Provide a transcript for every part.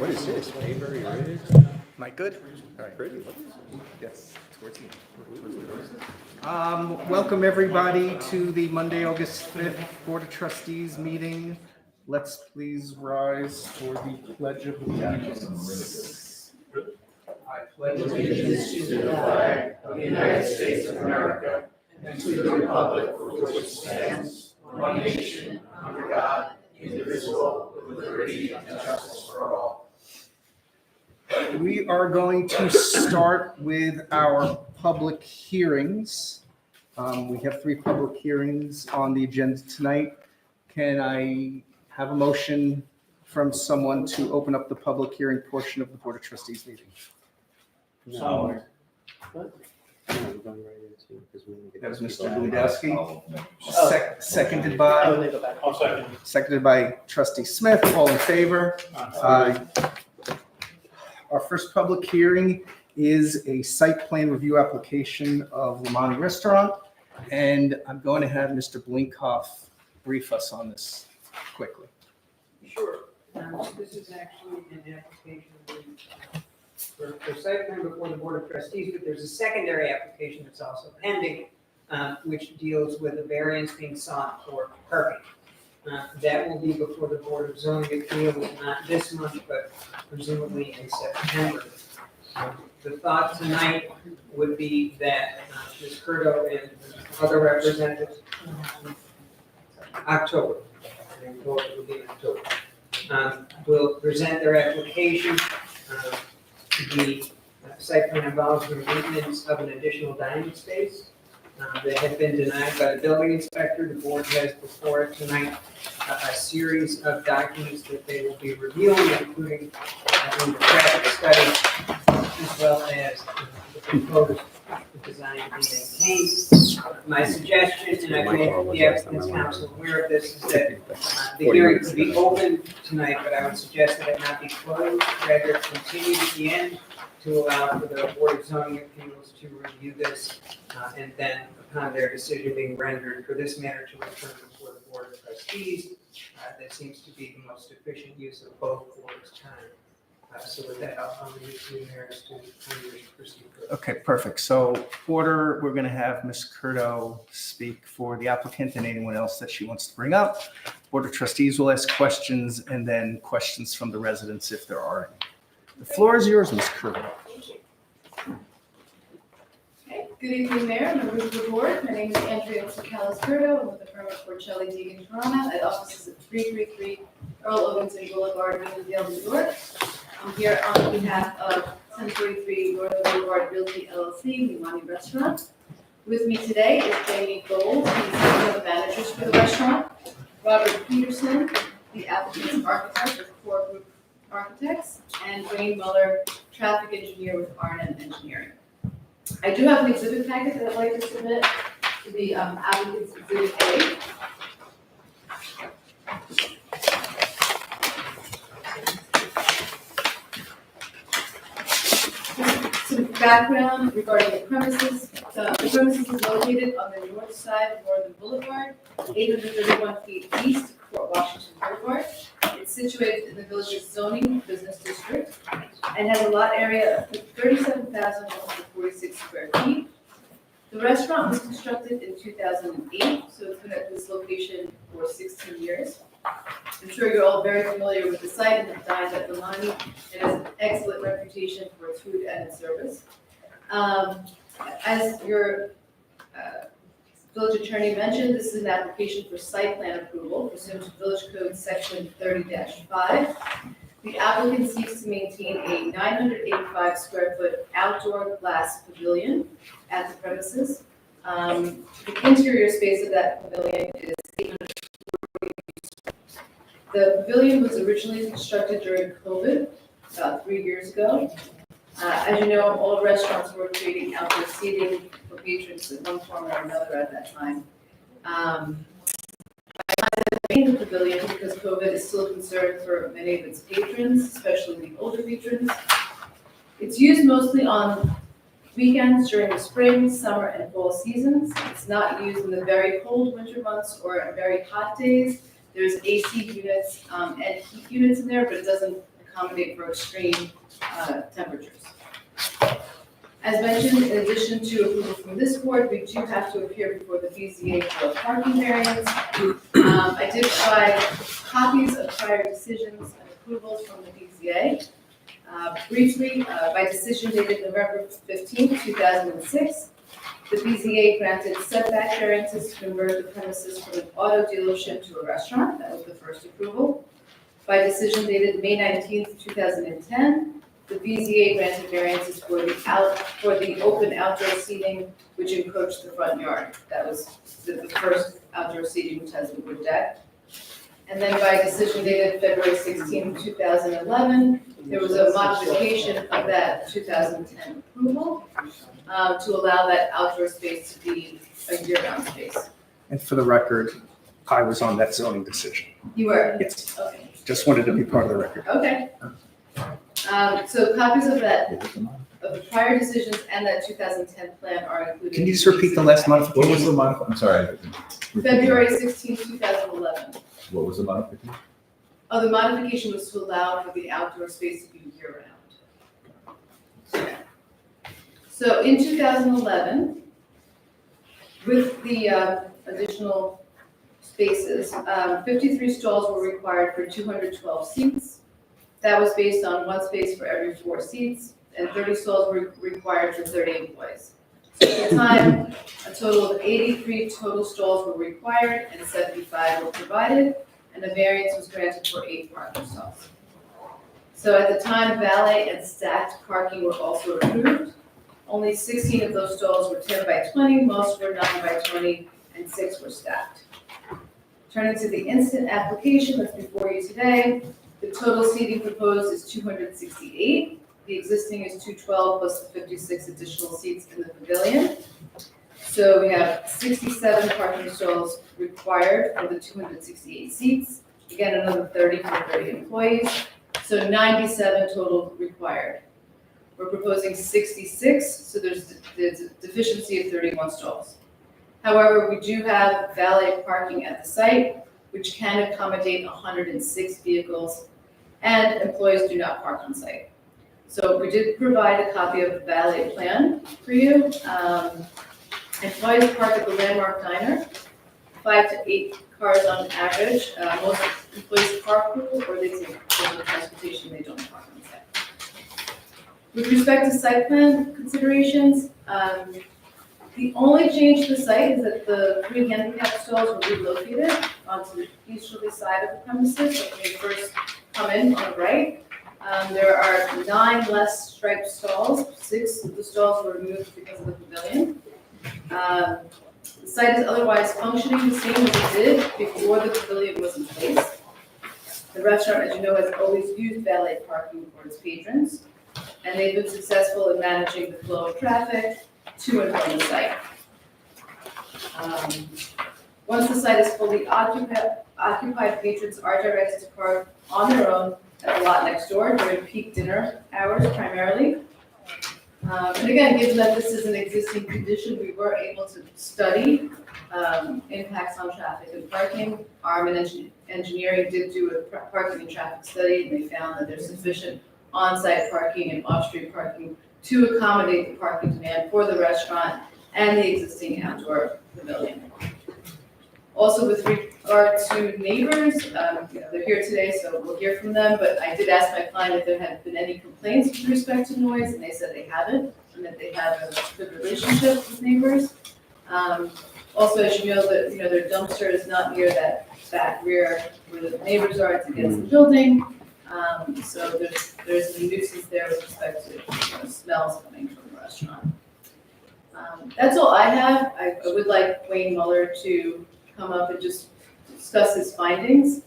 What is this? Paper erased? Am I good? All right. Pretty. Yes, it's working. Welcome everybody to the Monday, August 5th Board of Trustees meeting. Let's please rise for the Pledge of Allegiance. I pledge allegiance to the flag of the United States of America and to the republic for which it stands, one nation, under God, indivisible, with liberty and justice for all. We are going to start with our public hearings. We have 3 public hearings on the agenda tonight. Can I have a motion from someone to open up the public hearing portion of the Board of Trustees meeting? No. What? No, we're going right into, because we didn't get. That was Mr. Lewandowski. Seconded by? Oh, they go back. I'll second. Seconded by Trustee Smith. All in favor? Aye. Our first public hearing is a site plan review application of Lamani Restaurant. And I'm going to have Mr. Blinkhoff brief us on this quickly. Sure. This is actually an application for site plan before the Board of Trustees, but there's a secondary application that's also pending, which deals with a variance being sought for parking. That will be before the Board of Zoning Appeals, not this month, but presumably in September. The thought tonight would be that Ms. Curto and other representatives, October, and vote will be in October, will present their application. The site plan involves the maintenance of an additional dining space that had been denied by the building inspector. The board has before it tonight a series of documents that they will be reviewing, including the traffic study, as well as the proposed design and maintained. My suggestion, and I made the applicant's counsel aware of this, is that the hearing could be open tonight, but I would suggest that it not be closed, rather continue at the end to allow for the Board of Zoning Appeals to review this, and then upon their decision being rendered for this matter to return before the Board of Trustees. That seems to be the most efficient use of both boards' time. So with that, I'll leave it to you, Maris, to proceed. Okay, perfect. So order, we're going to have Ms. Curto speak for the applicant and anyone else that she wants to bring up. Board of Trustees will ask questions and then questions from the residents if there are any. The floor is yours, Ms. Curto. Okay. Good evening, Mayor, members of the board. My name is Andrea Sakalis-Curto. I'm with the firm of Porcelli Deegan Toronto at offices at 333 Earl Ovenson Boulevard, Uniondale, New York. I'm here on behalf of 1043 North Boulevard Realty LLC, Lamani Restaurant. With me today is Jamie Gold, he's one of the managers for the restaurant. Robert Peterson, the applicant's architect with Core Group Architects, and Wayne Muller, traffic engineer with R&M Engineering. I do have an exhibit packet that I'd like to submit to the applicant's exhibit A. Some background regarding the premises. The premises is located on the north side of Northern Boulevard, 831 feet east of Fort Washington Boulevard. It's situated in the village's zoning business district and has a lot area of 37,146 square feet. The restaurant was constructed in 2008, so it's been at this location for 16 years. I'm sure you're all very familiar with the site and have dined at Lamani. It has an excellent reputation for its food and its service. As your village attorney mentioned, this is an application for site plan approval pursuant to Village Code Section 30-5. The applicant seeks to maintain a 985 square foot outdoor glass pavilion at the premises. The interior space of that pavilion is 840. The pavilion was originally constructed during COVID, about 3 years ago. As you know, all restaurants were creating outdoor seating for patrons in one form or another at that time. I the pavilion because COVID is still a concern for many of its patrons, especially the older patrons. It's used mostly on weekends during the spring, summer, and fall seasons. It's not used in the very cold winter months or very hot days. There's AC units and heat units in there, but it doesn't accommodate for extreme temperatures. As mentioned, in addition to approval from this board, we do have to appear before the BZA for a parking variance. I did provide copies of prior decisions and approvals from the BZA. Briefly, by decision dated November 15, 2006, the BZA granted setback variances to convert the premises from an auto dealership to a restaurant. That was the first approval. By decision dated May 19, 2010, the BZA granted variances for the open outdoor seating which encroached the front yard. That was the first outdoor seating which has the wood deck. And then by decision dated February 16, 2011, there was a modification of that 2010 approval to allow that outdoor space to be a year-round space. And for the record, I was on that zoning decision. You were? Yes. Okay. Just wanted to be part of the record. Okay. So copies of that, of the prior decisions and that 2010 plan are included. Can you just repeat the last modification? What was the modification? I'm sorry. February 16, 2011. What was the modification? Oh, the modification was to allow for the outdoor space to be year-round. So in 2011, with the additional spaces, 53 stalls were required for 212 seats. That was based on one space for every 4 seats, and 30 stalls were required for 30 employees. So at the time, a total of 83 total stalls were required and 75 were provided, and a variance was granted for 8 parking stalls. So at the time, valet and stacked parking were also approved. Only 16 of those stalls were 10 by 20, most were 9 by 20, and 6 were stacked. Turning to the instant application that's before you today, the total seating proposed is 268. The existing is 212 plus the 56 additional seats in the pavilion. So we have 67 parking stalls required for the 268 seats. Again, another 30 for 30 employees. So 97 total required. We're proposing 66, so there's a deficiency of 31 stalls. However, we do have valet parking at the site, which can accommodate 106 vehicles, and employees do not park on site. So we did provide a copy of the valet plan for you. Employees park at the Landmark Diner, 5 to 8 cars on average. Most employees carpool or they take public transportation, they don't park on site. With respect to site plan considerations, the only change to the site is that the 3 handicap stalls were relocated onto the easterly side of the premises. So when you first come in on the right, there are 9 less striped stalls. 6 of the stalls were removed because of the pavilion. The site is otherwise functioning the same as it did before the pavilion was in place. The restaurant, as you know, has always used valet parking for its patrons, and they've been successful in managing the flow of traffic to and from the site. Once the site is fully occupied, patrons are directed to park on their own at the lot next door during peak dinner hours primarily. And again, given that this is an existing condition, we were able to study impacts on traffic and parking. Arm and Engineering did do a parking and traffic study, and they found that there's sufficient on-site parking and off-street parking to accommodate the parking demand for the restaurant and the existing outdoor pavilion. Also, with regard to neighbors, they're here today, so we'll hear from them, but I did ask my client if there had been any complaints with respect to noise, and they said they haven't, and that they have a good relationship with neighbors. Also, as you know, their dumpster is not near that back rear where the neighbors are, it's against the building. So there's a nuisance there with respect to smells coming from the restaurant. That's all I have. I would like Wayne Muller to come up and just discuss his findings.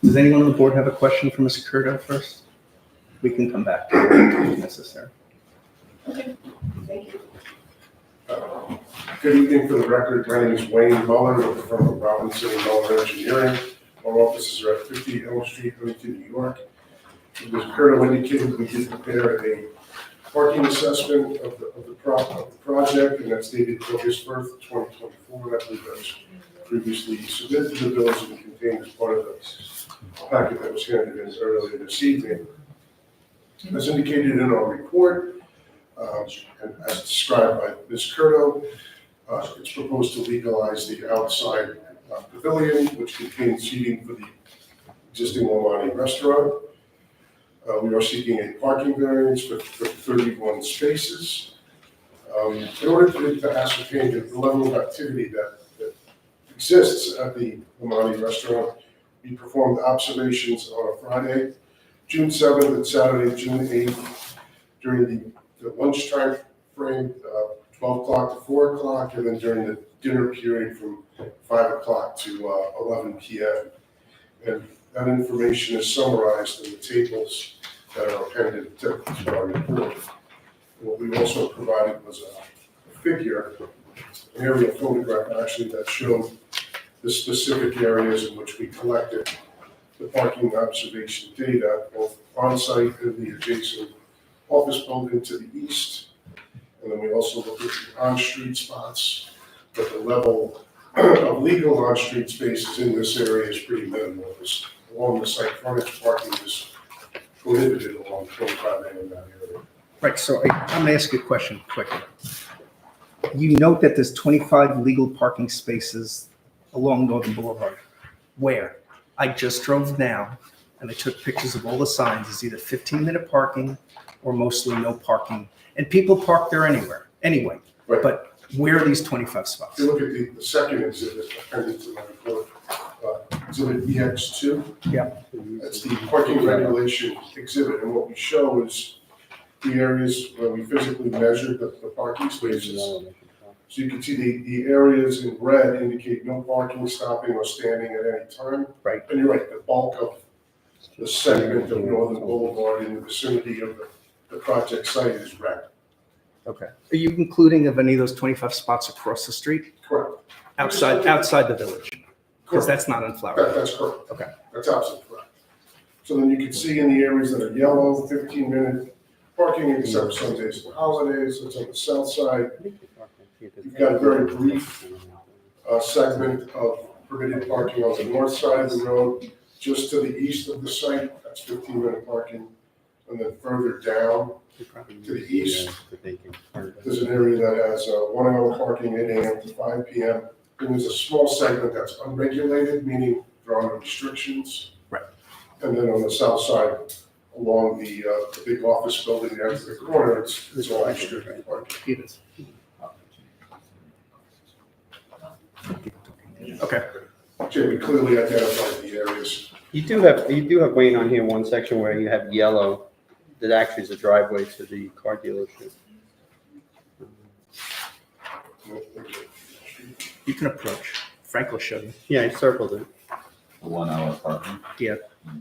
Does anyone on the board have a question for Mr. Curto first? We can come back to it if necessary. Okay, thank you. Good evening. For the record, my name is Wayne Muller with the firm of Robinson & Muller Engineering. Our offices are at 50 Elm Street, Huntington, New York. As Curto indicated, we did prepare a parking assessment of the project, and that's dated August 1st, 2024. I believe that was previously submitted to the village and contained as part of the packet that was handed in earlier this evening. As indicated in our report, and as described by Ms. Curto, it's proposed to legalize the outside pavilion, which contains seating for the existing Omani restaurant. We are seeking a parking variance for 31 spaces. In order to ascertain the level of activity that exists at the Omani restaurant, we performed observations on a Friday, June 7th, and Saturday, June 8th, during the lunchtime frame, 12 o'clock to 4 o'clock, and then during the dinner period from 5 o'clock to 11 p.m. And that information is summarized in the tables that are appended to our report. What we also provided was a figure, an aerial photograph actually, that showed the specific areas in which we collected the parking observation data, both on-site and the adjacent office building to the east. And then we also looked at the on-street spots, but the level of legal on-street spaces in this area is pretty minimal. Along the site frontage, parking is prohibited along 25A in that area. Right, so I'm gonna ask you a question quickly. You note that there's 25 legal parking spaces along Northern Boulevard. Where? I just drove now and I took pictures of all the signs. It's either 15-minute parking or mostly no parking. And people park there anyway. Right. But where are these 25 spots? If you look at the second exhibit appended to my report, exhibit EX2. Yeah. That's the parking regulation exhibit, and what we show is the areas where we physically measured the parking spaces. So you can see the areas in red indicate no parking, stopping, or standing at any time. Right. And you're right, the bulk of the segment of Northern Boulevard in the vicinity of the project site is red. Okay. Are you including of any of those 25 spots across the street? Correct. Outside the village? Because that's not on Flower. That's correct. Okay. That's absolutely correct. So then you can see in the areas that are yellow, 15-minute parking except Sundays and holidays. It's on the south side. You've got a very brief segment of permitted parking on the north side of the road, just to the east of the site. That's 15-minute parking. And then further down to the east, there's an area that has 1 hour parking, 8 a.m. to 5 p.m. And there's a small segment that's unregulated, meaning there are no restrictions. Right. And then on the south side, along the big office building there at the corner, it's all restricted parking. It is. Okay. Jay, we clearly identified the areas. You do have Wayne on here, one section where you have yellow, that actually is a driveway to the car dealership. You can approach. Frank will show you. Yeah, I circled it. The 1 hour parking. Yeah,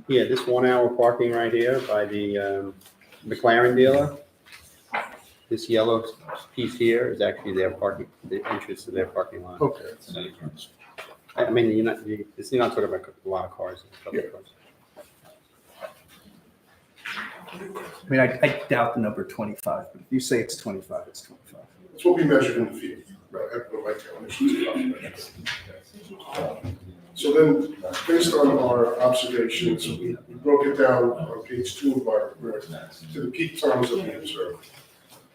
this 1 hour parking right here by the McLaren dealer. This yellow piece here is actually their parking, the entrance to their parking lot. Okay. I mean, you're not talking about a lot of cars. A couple of cars. I mean, I doubt the number 25, but if you say it's 25, it's 25. That's what we measured in the field. Right, I put my calculations. So then, based on our observations, we broke it down on page 2 of our report to the peak times that we observed.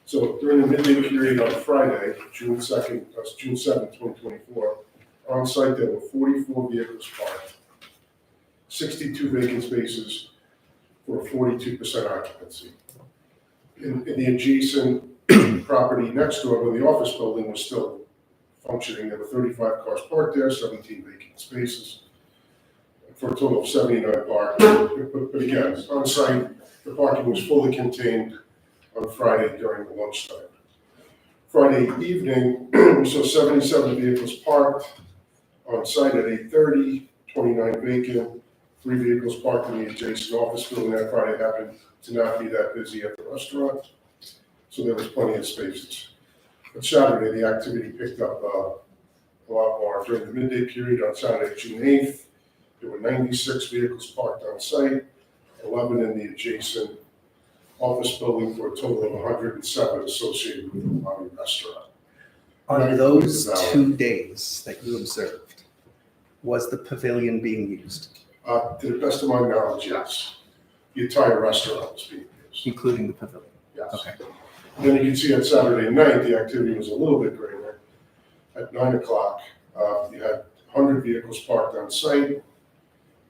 So during the midday period on Friday, June 2nd, that's June 7th, 2024, on site there were 44 vehicles parked, 62 vacant spaces for a 42% occupancy. In the adjacent property next door, where the office building was still functioning, there were 35 cars parked there, 17 vacant spaces, for a total of 79 parking. But again, on site, the parking was fully contained on Friday during the lunchtime. Friday evening, we saw 77 vehicles parked on site at 8:30, 29 vacant, 3 vehicles parked in the adjacent office building. That Friday happened to not be that busy at the restaurant, so there was plenty of spaces. But Saturday, the activity picked up a lot more. During the midday period on Saturday, June 8th, there were 96 vehicles parked on site, 11 in the adjacent office building, for a total of 107 associated with the Omani restaurant. On those 2 days that you observed, was the pavilion being used? To the best of my knowledge, yes. The entire restaurant was being used, including the pavilion? yes. Okay. Then you can see on Saturday night, the activity was a little bit greater. At 9 o'clock, you had 100 vehicles parked on site,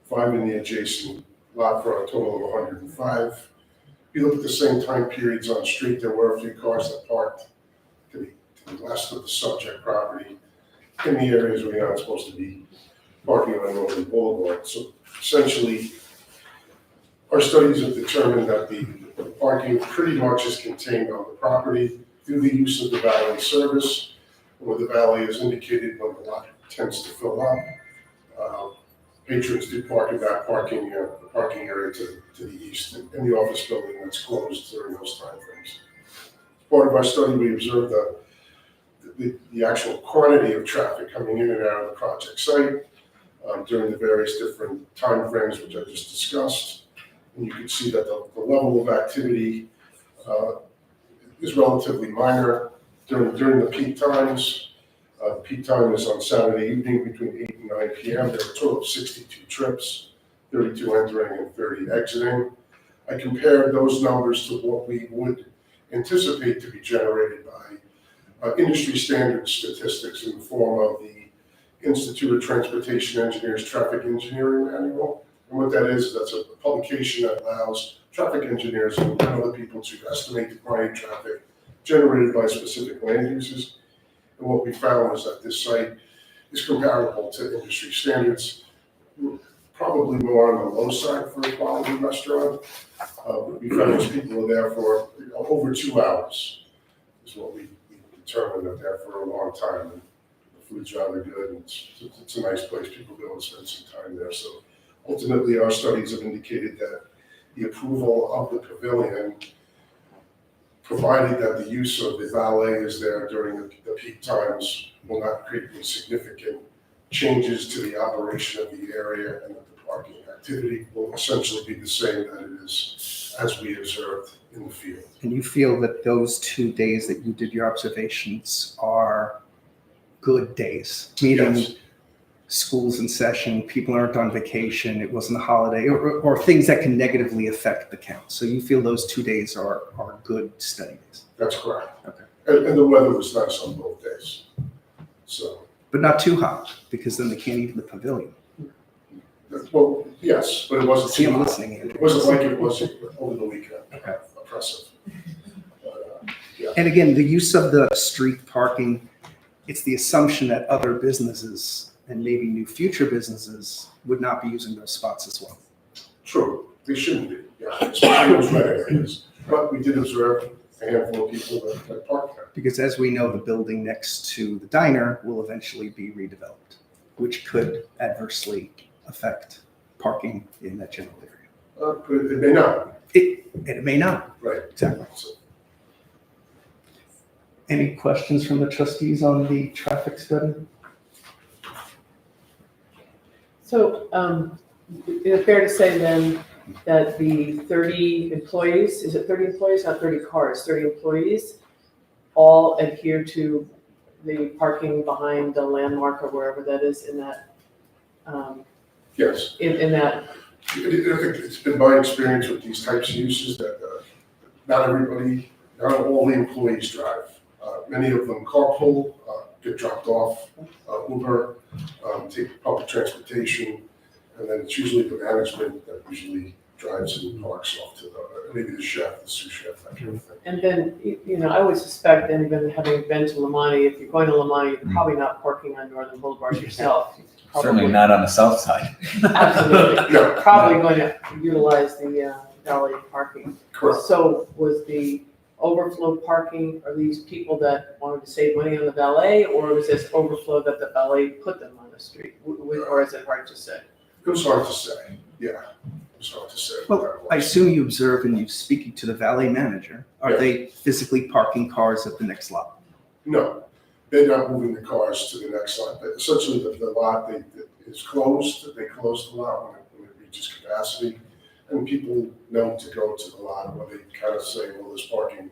5 in the adjacent lot for a total of 105. If you look at the same time periods on the street, there were a few cars that parked to the west of the subject property in the areas where you're not supposed to be parking on Northern Boulevard. So essentially, our studies have determined that the parking pretty much is contained on the property through the use of the valet service, where the valet is indicated when the lot tends to fill up. Patrons do park in that parking area to the east in the office building that's closed during those timeframes. As part of our study, we observed the actual quantity of traffic coming in and out of the project site during the various different timeframes, which I just discussed. And you can see that the level of activity is relatively minor during the peak times. Peak time is on Saturday evening between 8 and 9 p.m. There are a total of 62 trips, 32 entering and 30 exiting. I compared those numbers to what we would anticipate to be generated by industry standard statistics in the form of the Institute of Transportation Engineers Traffic Engineering Manual. And what that is, that's a publication that allows traffic engineers and other people to estimate the quantity of traffic generated by specific land uses. And what we found was that this site is comparable to industry standards, probably more on the low side for a quality restaurant. We found those people are there for over 2 hours, is what we determined that they're for a long time. And the food's rather good, and it's a nice place. People go and spend some time there. So ultimately, our studies have indicated that the approval of the pavilion, provided that the use of the valet is there during the peak times, will not create any significant changes to the operation of the area, and that the parking activity will essentially be the same that it is as we observed in the field. And you feel that those 2 days that you did your observations are good days? Meaning Yes. school's in session, people aren't on vacation, it wasn't a holiday, or things that can negatively affect the count. So you feel those 2 days are good study days? That's correct. Okay. And the weather was nice on both days. So, But not too hot, because then they can't eat in the pavilion. well, yes, but it wasn't See, too I'm hot. listening, Andrew. It wasn't like it was over the weekend. Okay. Oppressive. And again, the use of the street parking, it's the assumption that other businesses and maybe new future businesses would not be using those spots as well. True, they shouldn't be, yeah, especially those red areas. But we did observe a handful of people that parked there. Because as we know, the building next to the diner will eventually be redeveloped, which could adversely affect parking in that general area. But it may not, It may not. right? Exactly. So, Any questions from the trustees on the traffic study? So, is it fair to say then that the 30 employees, is it 30 employees, not 30 cars, 30 employees, all adhere to the parking behind the landmark or wherever that is in that, yes, in that, I think it's been my experience with these types of uses that not all the employees drive. Many of them carpool, get dropped off, Uber, take public transportation, and then it's usually the management that usually drives and parks off to maybe the chef, the sous chef, that kind of thing. and then, you know, I would suspect, and even having been to Lamani, if you're going to Lamani, you're probably not parking on Northern Boulevard yourself. Certainly not on the south side. Absolutely. No, Probably going to utilize the valet parking. correct. So was the overflow parking, are these people that wanted to save money on the valet, or was this overflow that the valet put them on the street? Or is it hard to say? It was hard to say, yeah, it was hard to say. Well, I assume you observe and you speaking to the valet manager. Are Yeah. they physically parking cars at the next lot? No, they're not moving the cars to the next lot. But essentially, the lot is closed. They close the lot when it reaches capacity. And people know to go to the lot where they kind of say, well, there's parking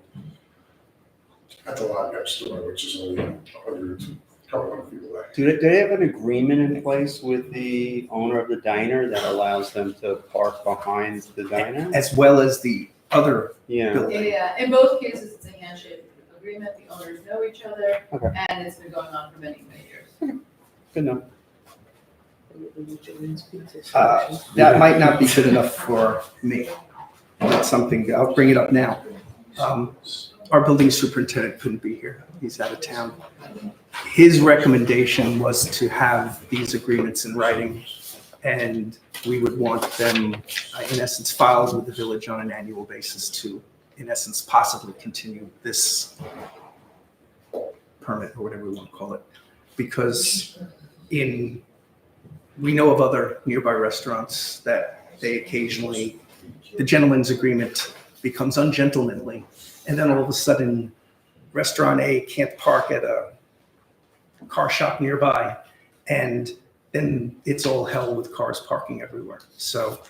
at the lot next door, which is only 100 or couple hundred feet away. Do they have an agreement in place with the owner of the diner that allows them to park behind the diner? As well as the other Yeah, building. Yeah, in both cases, it's a handshake agreement, the owners know each other, Okay. and it's been going on for many, many years. good enough. That might not be good enough for me. That's something, I'll bring it up now. Our building superintendent couldn't be here. He's out of town. His recommendation was to have these agreements in writing, and we would want them, in essence, filed with the village on an annual basis to, in essence, possibly continue this permit or whatever we want to call it. Because we know of other nearby restaurants that they occasionally, the gentleman's agreement becomes ungentlemanly, and then all of a sudden, restaurant A can't park at a car shop nearby, and then it's all hell with cars parking everywhere. So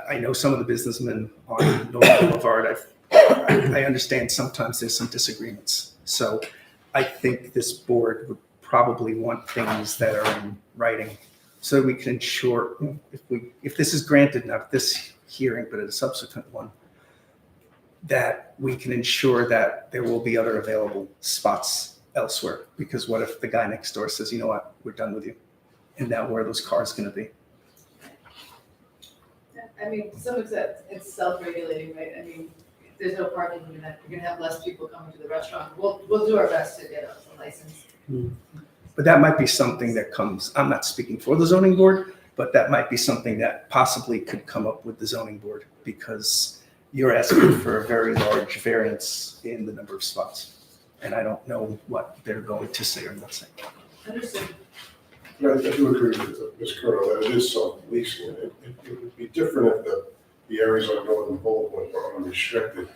I know some of the businessmen on North Boulevard. I understand sometimes there's some disagreements. So I think this board would probably want things that are in writing so we can ensure, if this is granted, not this hearing, but at a subsequent one, that we can ensure that there will be other available spots elsewhere. Because what if the guy next door says, you know what, we're done with you? And now where are those cars going to be? I mean, to some extent, it's self-regulating, right? I mean, if there's no parking, you're gonna have less people coming to the restaurant. We'll do our best to get a license. But that might be something that comes, I'm not speaking for the zoning board, but that might be something that possibly could come up with the zoning board, because you're asking for a very large variance in the number of spots. And I don't know what they're going to say or not say. Understood. I do agree with Ms. Colonel that it is self-policing. It would be different if the areas on Northern Boulevard were unrestricted.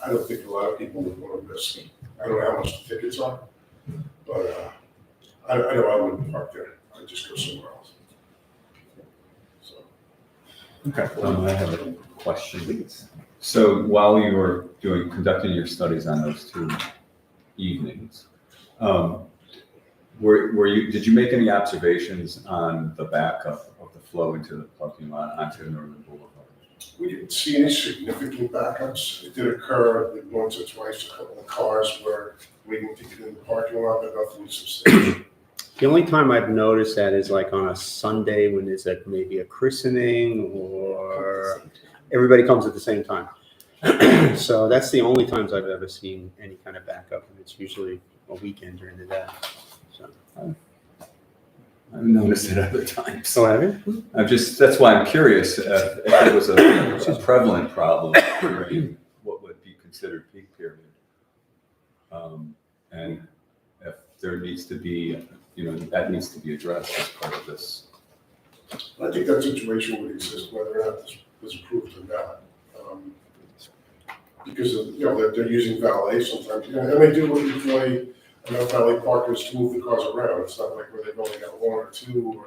I don't think a lot of people would want to risk it. I don't know how much the tickets are, but I know I wouldn't park there. I'd just go somewhere else. So. Okay. I have a question. So while you were conducting your studies on those 2 evenings, did you make any observations on the backup of the flow into the parking lot onto Northern Boulevard? We didn't see any significant backups. It did occur once or twice, a couple of cars were waiting to get in the parking lot, but nothing substantial. The only time I've noticed that is like on a Sunday when there's maybe a christening or everybody comes at the same time. So that's the only times I've ever seen any kind of backup, and it's usually a weekend during the day. So. I've noticed it other times. Oh, have you? That's why I'm curious if it was a prevalent problem during what would be considered peak period. And if there needs to be, that needs to be addressed as part of this. I think that situation would exist whether or not this was approved or not. Because they're using valet sometimes, and they do employ enough valet parkers to move the cars around. It's not like where they've only got 1 or 2,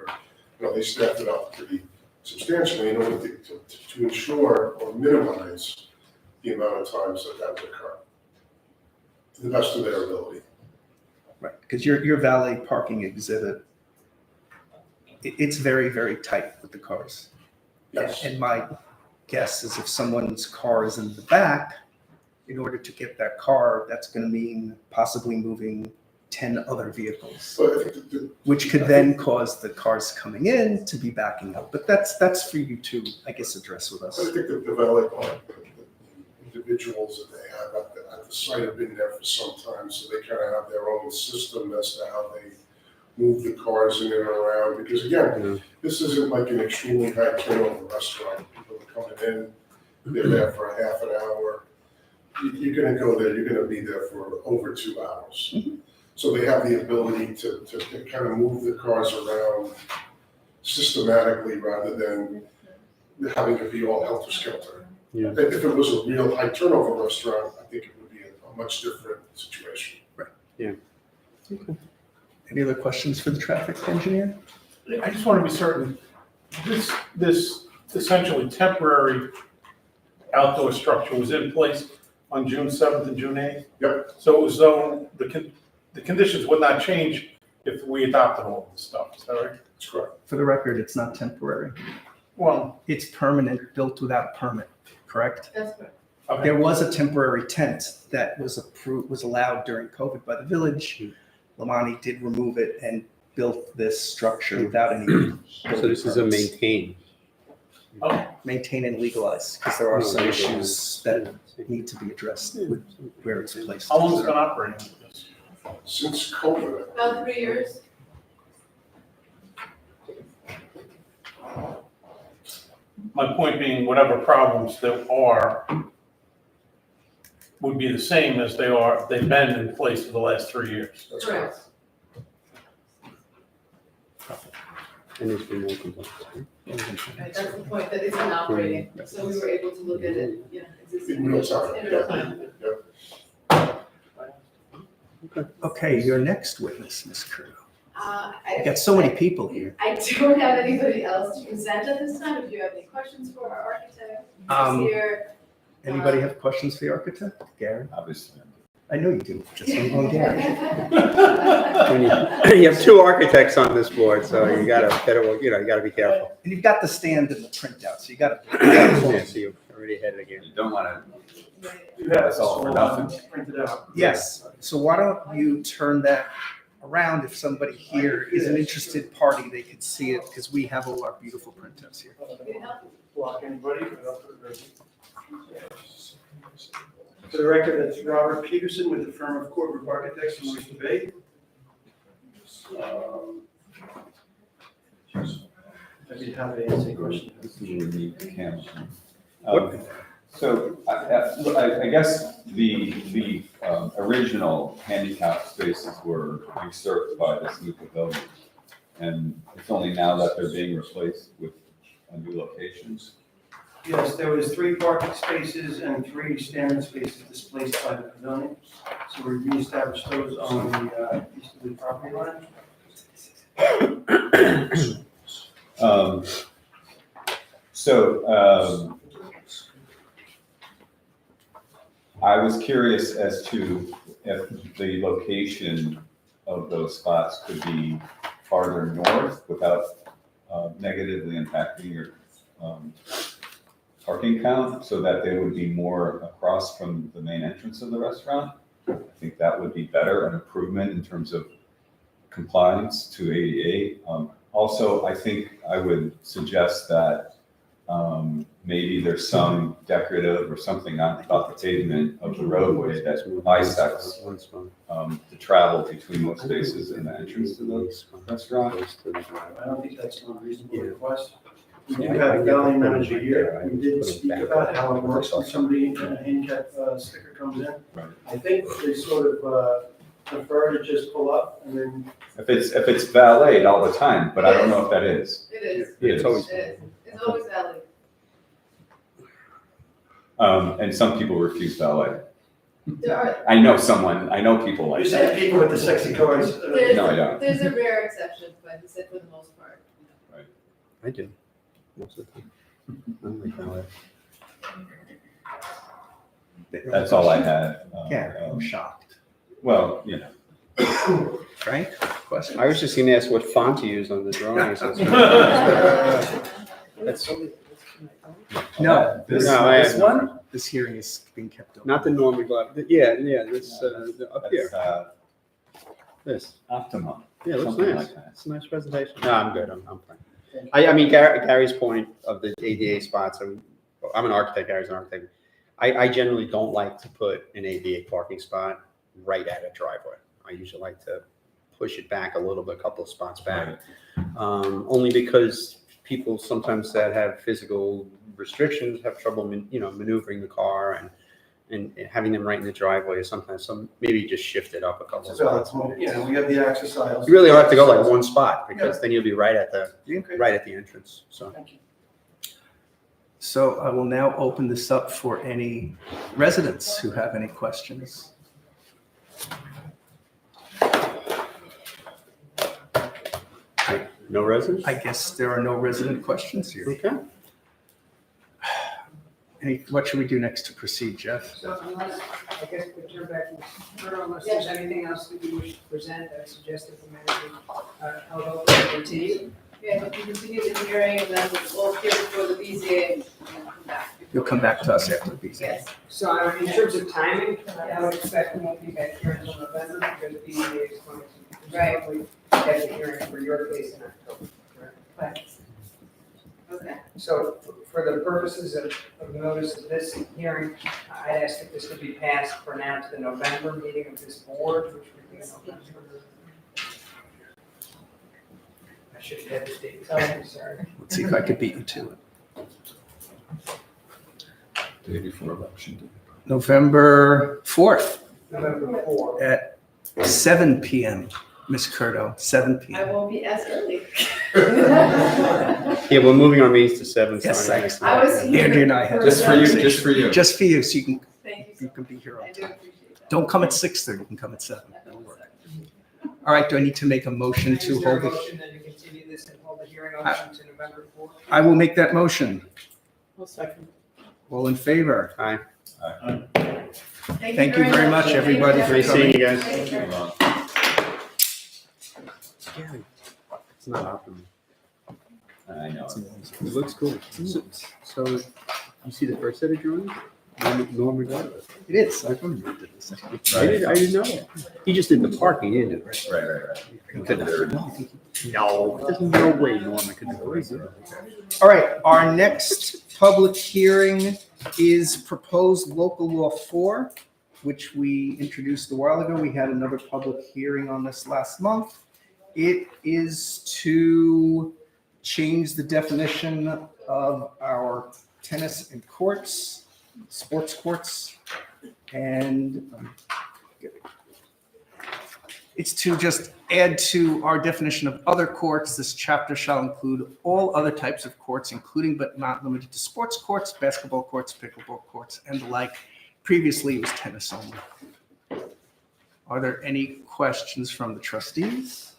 or they staff it up pretty substantially in order to ensure or minimize the amount of times that would occur to the best of their ability. Right, because your valet parking exhibit, it's very, very tight with the cars. Yes. And my guess is if someone's car is in the back, in order to get that car, that's going to mean possibly moving 10 other vehicles, But I think which could then cause the cars coming in to be backing up. But that's for you to, I guess, address with us. I think that the valet park, the individuals that they have at the site have been there for some time, so they kind of have their own system as to how they move the cars in and around. Because again, this isn't like an extremely high turnover restaurant. People are coming in, they're there for a half an hour. You're going to go there, you're going to be there for over 2 hours. Mm-hmm. So they have the ability to kind of move the cars around systematically rather than having to be all helter-skelter. Yeah. If it was a real high turnover restaurant, I think it would be a much different situation. Right. Yeah. Okay. Any other questions for the traffic engineer? I just want to be certain, this essentially temporary outdoor structure was in place on June 7th and June 8th? Yep. So it was though the conditions would not change if we adopted all this stuff, is that right? That's correct. For the record, it's not temporary. Well, It's permanent, built without a permit, correct? That's correct. okay, There was a temporary tent that was allowed during COVID by the village. Lamani did remove it and built this structure without any. So this is a maintain. okay. Maintain and legalize, because there are some issues that need to be addressed with where it's placed. How long has it been operating with this? Since COVID, About 3 years. My point being, whatever problems there are would be the same as they've been in place for the last 3 years. that's Correct. correct. And there's been more complaints. Right, that's the point, that it's not operating, so we were able to look at it, you know, existing. In real time. In real time. Yep. Okay, your next witness, Ms. Curto. I You got so many people here. I don't have anybody else to present at this time. If you have any questions for our architect, he's here. Anybody have questions for the architect? Gary? Obviously. I know you do, just I'm going Gary. When you have two architects on this board, so you gotta be careful. And you've got the stand and the printout, so you gotta. Yeah, so you're already ahead again. You don't want to, You have That's all for nothing. Printed out. Yes, so why don't you turn that around if somebody here is an interested party, they could see it, because we have all our beautiful printouts here. Block anybody, but I'll put it right. For the record, that's Robert Peterson with the firm of Corporate Architects in Oyster Bay. If you have any questions. this is a unique camera. So I guess the original handicap spaces were usurped by this new pavilion. And it's only now that they're being replaced with new locations. Yes, there was 3 parking spaces and 3 standing spaces displaced by the pavilion. So we reestablished those on the easterly property line. I was curious as to if the location of those spots could be farther north without negatively impacting your parking count, so that they would be more across from the main entrance of the restaurant. I think that would be better, an improvement in terms of compliance to ADA. Also, I think I would suggest that maybe there's some decorative or something on about the pavement of the roadway that bisects the travel between those spaces and the entrance to the restaurant. I don't think that's a reasonable request. We do have a valley manager here. We did speak about how it works when somebody in a handicap sticker comes in. Right. I think they sort of prefer to just pull up and then. If it's valeted all the time, but I don't know if that is. It is, It's always. it is. It's always valid. And some people refuse valet. There are, I know people like You that. said people with the sexy cars. No, yeah. there's a rare exception, but he said for the most part. I do. Most of the time. I like ballet. That's all I had. Gary, I'm shocked. Well, you know. Frank, question? I was just gonna ask what font to use on the drawings. That's No, this No, one, this hearing is being kept open. not the Norman Glove. Yeah, this up here. That's This. Optima. Yeah, it looks Something nice. like that. It's a nice presentation. No, I'm good. I'm fine. I mean, Gary's point of the ADA spots, I'm an architect, Gary's an architect. I generally don't like to put an ADA parking spot right at a driveway. I usually like to push it back a little bit, a couple of spots back. Only because people sometimes that have physical restrictions have trouble, maneuvering the car and having them right in the driveway is sometimes, so maybe just shift it up a couple of spots. Yeah, we have the access aisles. You really have to go like one spot because then you'll be right at the Okay. entrance. So Thank you. So I will now open this up for any residents who have any questions. no residents. I guess there are no resident questions here. Okay. What should we do next to proceed, Jeff? So unless, I guess we turn back to Mr. unless there's anything else that you wish to present, I suggest that the matter be held open and continue. Yeah, but we continue the hearing and then we'll hear before the BZA and then come back. You'll come back to us after the BZA. Yes. So in terms of timing, I would expect we won't be back here until November because the BZA is going to Right. probably have the hearing for your case in October. correct? Okay. So for the purposes of notice of this hearing, I'd ask that this could be passed for now to the November meeting of this board, which would be in November. I should have had the date, I'm sorry. Let's see if I could beat you to it. Day before election day. November 4th November 4. at 7 PM, Ms. Curto, 7 I PM. won't be as early. Yeah, we're moving our meetings to 7. so Yes, I I- guess- I was here. Andrea and I had Just for you, conversation. just for you. Just for you, so Thank you you so can be here much. on I do time. appreciate that. Don't come at 6:30, you can come at 7. That'll work. All right, do I need to make a motion to Is there a hold it? motion then to continue this and hold the hearing open to November 4? I will make that motion. One second. All in favor? Hi, Thank you very much, everybody, for nice seeing you guys. Thank you. Yeah, it's not optimal. I know. It looks cool. So you see the first set of drawings? Norman got it. It is, I remember you did this. I didn't know that. He just did the parking, he didn't do it. Right. He couldn't have done it. No, there's no way Norman could do it. All right, our next public hearing is proposed local law 4, which we introduced a while ago. We had another public hearing on this last month. It is to change the definition of our tennis and courts, sports courts, and it's to just add to our definition of other courts. This chapter shall include all other types of courts, including but not limited to sports courts, basketball courts, pickleball courts, and the like. Previously, it was tennis only. Are there any questions from the trustees?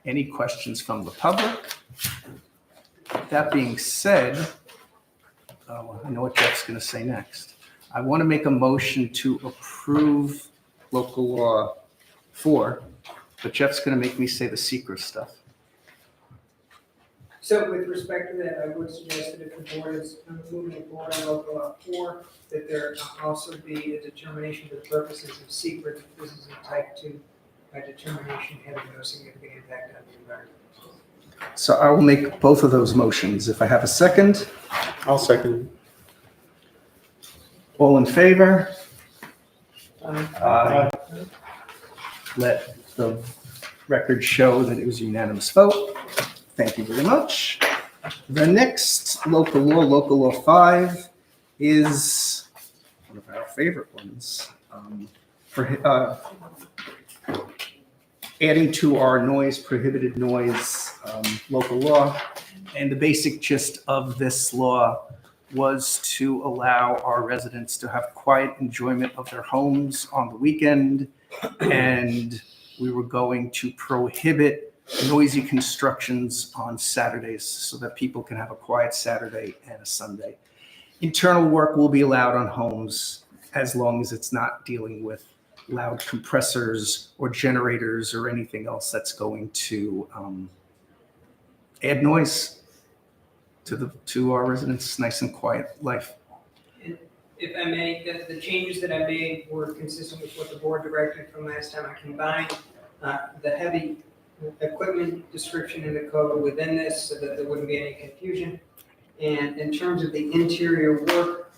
Any questions from the public? That being said, I know what Jeff's going to say next. I want to make a motion to approve local law 4, but Jeff's going to make me say the secret stuff. So with respect to that, I would suggest that if the board is moving forward on local law 4, that there also be a determination for the purposes of secret, that this is a type 2 determination having no significant impact on the environment. So I will make both of those motions. If I have a second, I'll second. all in favor? Aye. Let the record show that it was a unanimous vote. Thank you very much. The next local law 5, is one of our favorite ones. Adding to our prohibited noise local law. And the basic gist of this law was to allow our residents to have quiet enjoyment of their homes on the weekend. And we were going to prohibit noisy constructions on Saturdays so that people can have a quiet Saturday and a Sunday. Internal work will be allowed on homes as long as it's not dealing with loud compressors or generators or anything else that's going to add noise to our residents' nice and quiet life. If I may, the changes that I made were consistent with what the board directed from last time. I combined the heavy equipment description in the code within this so that there wouldn't be any confusion. And in terms of the interior work,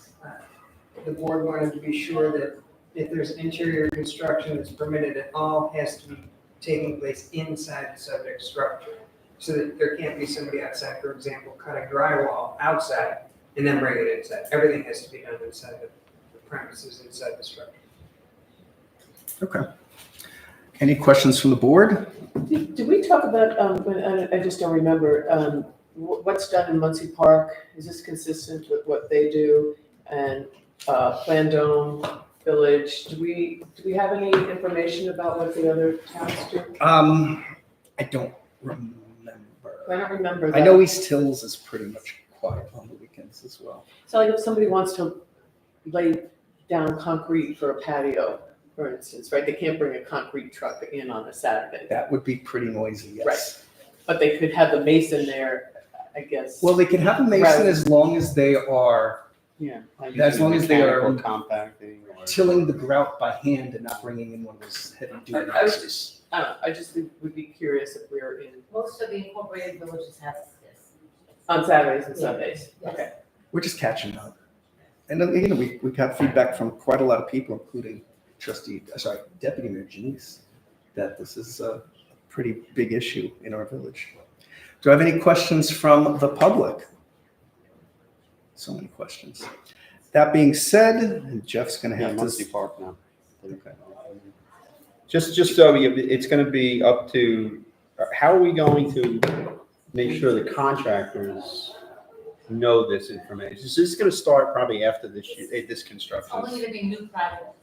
the board wanted to be sure that if there's interior construction that's permitted at all, has to be taking place inside the subject structure. So that there can't be somebody outside, for example, cutting drywall outside and then bring it inside. Everything has to be done inside the premises, inside the structure. Okay. Any questions from the board? Did we talk about, I just don't remember, what's done in Muncie Park? Is this consistent with what they do? And Plandome Village, do we have any information about what the other towns do? I don't remember. I don't remember that. I know East Hills is pretty much quiet on the weekend. things as well. So like if somebody wants to lay down concrete for a patio, for instance, right, they can't bring a concrete truck in on a Saturday. That would be pretty noisy, yes. But they could have the mason there, I guess. Well, they can have a mason as long as they are Yeah. As long as they are- Mechanical compacting or. tilling the grout by hand and not bringing in one of those heavy duty I was axes. I don't know, I just would be curious if we're in, Most of the incorporated villages have this. on Saturdays and Sundays, Yes. okay. We're just catching up. And then, you know, we got feedback from quite a lot of people, including Deputy Mayor Janice, that this is a pretty big issue in our village. Do I have any questions from the public? So many questions. That being said, Jeff's gonna Yeah, have Muncie to. Park now. Just so it's gonna be up to, how are we going to make sure the contractors know this information? Is this gonna start probably after this year, this construction? Only gonna be new projects.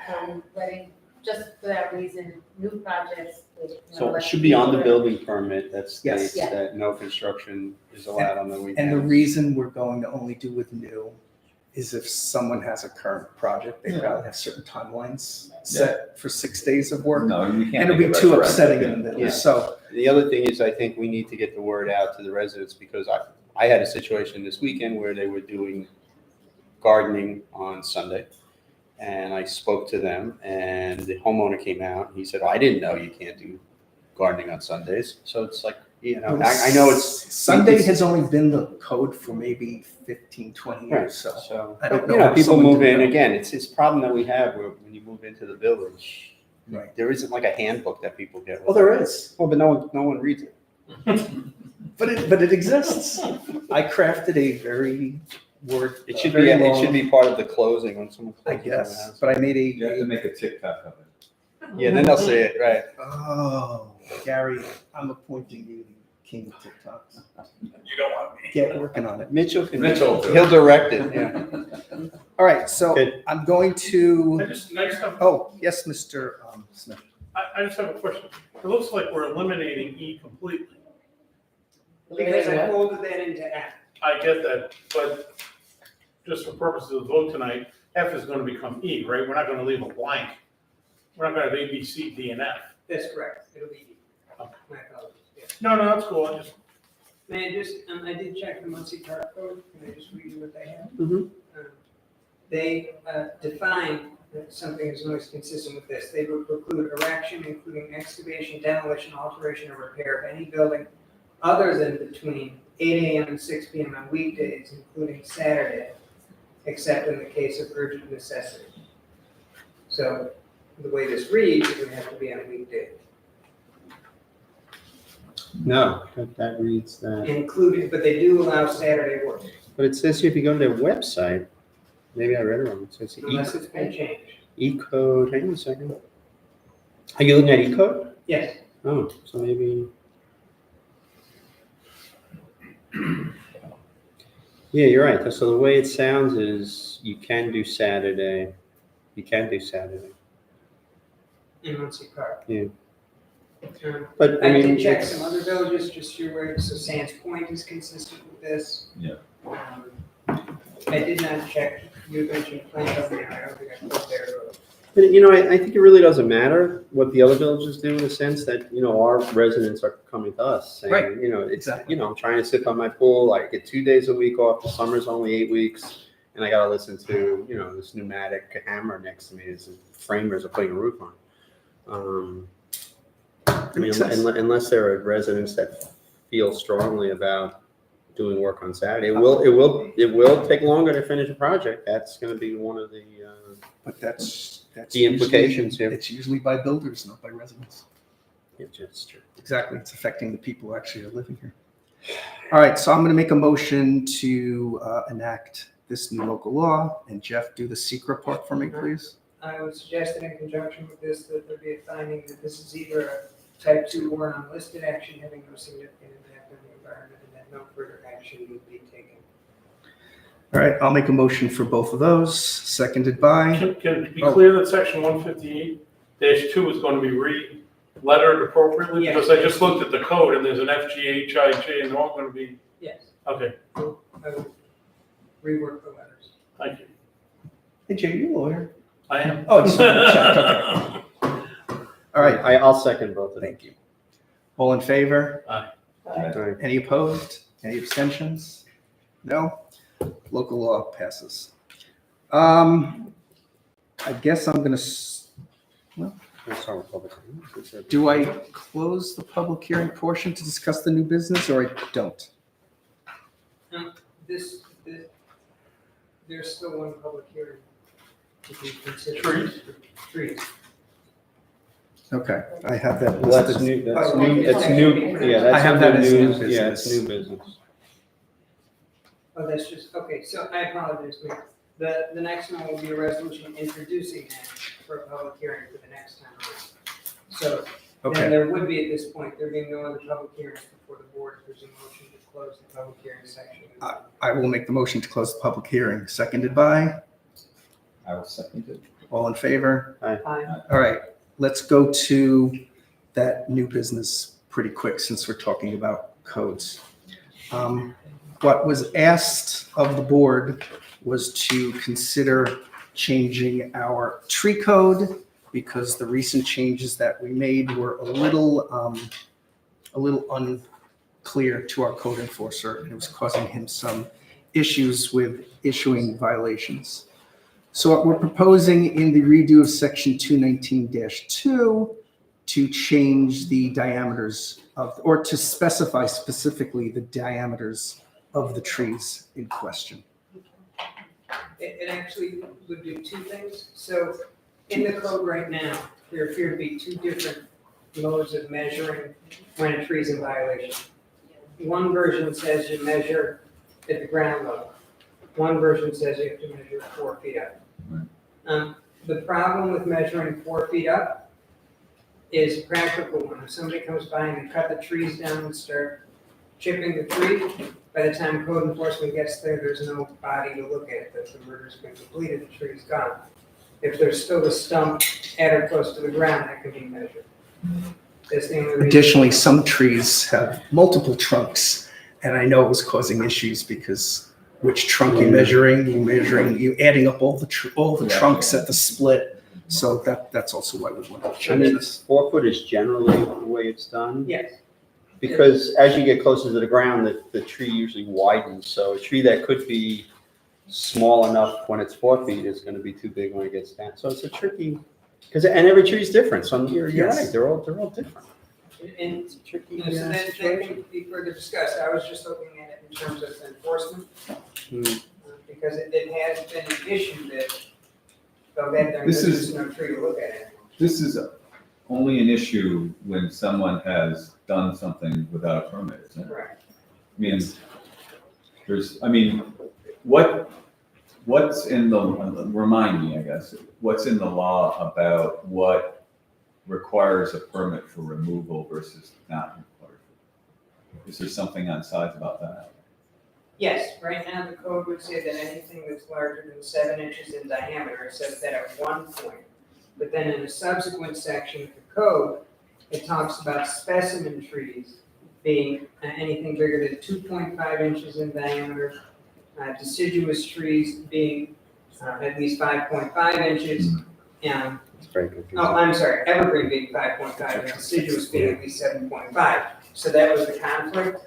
So letting, just for that reason, new projects. with, So it let should be on the people- building permit that states Yes. that no construction is allowed on the weekends. And the reason we're going to only do with new is if someone has a current project, they probably have certain timelines set for 6 days of work. No, you can't. And it'll make be it too retroactive, upsetting yeah. in the middle, Yeah. so. The other thing is, I think we need to get the word out to the residents, because I had a situation this weekend where they were doing gardening on Sunday. And I spoke to them, and the homeowner came out, and he said, I didn't know you can't do gardening on Sundays. So it's like, you know, I know it's. Sunday has only been the code for maybe 15, 20 years, so. So, I don't but, know you know, if people someone move did in, that. again, it's a problem that we have where when you move into the village, Right. there isn't like a handbook that people get. Well, there is, Well, but no one reads it. but it exists. I crafted a very It should very be, it long- should be part of the closing when someone I closes their guess, house. but I made You have to a, make a TikTok of it. Yeah, then they'll see it, right. oh, Gary, I'm appointing you the king of TikToks. You don't want me. Get working on it. Mitchell can. Mitchell. He'll direct it, yeah. All right, so Good. I'm going to, Next time, oh, yes, Mr. Smith. I just have a question. It looks like we're eliminating E completely. Because I folded that into F. I get that, but just for purposes of the vote tonight, F is gonna become E, right? We're not gonna leave a blank. We're not gonna have A, B, C, D, and F. That's correct. It'll be E. Okay. My apologies. Yeah. No, that's cool. I just, May I just, I did check the Muncie Park code. Can I just read you what they have? Mhm. They define that something is noise consistent with this. They would preclude erection, including excavation, demolition, alteration, or repair of any building other than between 8 AM and 6 PM on weekdays, including Saturday, except in the case of urgent necessity. So the way this reads, it would have to be on a weekday, No, that reads that. including, but they do allow Saturday work, But it says here, if you go to their website, maybe I read it wrong. It says unless it's been changed. E-code, hang on a second. Are you looking at E-code? Yes, Oh, so maybe. Yeah, you're right. So the way it sounds is you can do Saturday. You can do Saturday. in Muncie Park. Yeah. Um, But I I mean, did check it's- some other villages, just so you're aware, so Sands Point is consistent with this. Yeah. I did not check, you mentioned Plainville there, I don't think I put there. But, you know, I think it really doesn't matter what the other villages do, in the sense that, you know, our residents are coming to us saying, Right. you know, it's, Exactly. you know, I'm trying to sit by my pool, I get 2 days a week off, the summer's only 8 weeks, and I gotta listen to, you know, this pneumatic hammer next to me as the framers are putting a roof on. I mean, Makes sense. unless there are residents that feel strongly about doing work on Saturday, it will take longer to finish a project. That's gonna be one of the, But that's the implications here. It's usually by builders, not by residents. It's just true. Exactly, it's affecting the people who actually are living here. All right, so I'm gonna make a motion to enact this new local law, and Jeff, do the secret part for me, please. I would suggest that in conjunction with this, that there be a finding that this is either a type 2 or an unlisted action having no significant impact on the environment, and that no further action need be taken. All right, I'll make a motion for both of those, seconded by, can it be clear that section 158-2 is gonna be re-lettered appropriately? Yes. Because I just looked at the code and there's an FGHIJ and they're all gonna be, Yes. okay. I would rework the letters. Thank you. Hey, Jay, you a lawyer? I am. Oh, just wanted to check, okay. All right, I'll second both of them. thank you. All in favor? All right. Any opposed? Any abstentions? No? Local law passes. I guess I'm gonna, We'll start with public hearing. do I close the public hearing portion to discuss the new business, or I don't? This, there's still one public hearing to be considered. Trees. Trees. Okay, I have that Well, that's listed. new, that's Oh, new, okay. that's new, yeah, that's. I have under that as new news. Yeah, it's business. new business. Oh, that's just, okay, so I apologize, Mayor. The next one will be a resolution introducing that for a public hearing for the next time around. So then Okay, there would be at this point, there being no other public hearings before the board, if there's a motion to close the public hearing section. I will make the motion to close the public hearing, seconded by, I will second it. all in favor? Aye. All right, let's go to that new business pretty quick since we're talking about codes. What was asked of the board was to consider changing our tree code because the recent changes that we made were a little unclear to our code enforcer, and it was causing him some issues with issuing violations. So what we're proposing in the redo of section 219-2 to change the diameters of, or to specify specifically the diameters of the trees in question. It actually would do two things. So in the code right now, there appear to be two different modes of measuring when a tree is in violation. One version says you measure at the ground level. One version says you have to measure 4 feet up. The problem with measuring 4 feet up is a practical one. If somebody comes by and they cut the trees down and start chipping the tree, by the time code enforcement gets there, there's no body to look at, that the murder's been completed, the tree's gone. If there's still a stump at or close to the ground, that can be measured. That's the only reason. Additionally, some trees have multiple trunks, and I know it was causing issues because which trunk you're measuring, you adding up all the trunks at the split. So that's also why we want to I change mean, this. 4 foot is generally the way it's done. Yes. Because as you get closer to the ground, the tree usually widens. So a tree that could be small enough when it's 4 feet is going to be too big when it gets down. So it's a tricky, and every tree is different. So you're Yes. right, they're all different. And It's a tricky so that situation. can be further discussed. I was just looking at it in terms of enforcement, Hmm. because it has been an issue that they'll get there and This there's is- just no tree to look at it. This is only an issue when someone has done something without a permit, isn't it? Correct. I mean, what's in the, remind me, I guess, what's in the law about what requires a permit for removal versus not required? Is there something on sides about that? Yes, right now the code would say that anything that's larger than 7 inches in diameter, it says that at one point. But then in a subsequent section of the code, it talks about specimen trees being anything bigger than 2.5 inches in diameter, deciduous trees being at least 5.5 inches, and, It's very confusing. oh, I'm sorry, evergreen being 5.5, and deciduous being at least 7.5. So that was the conflict.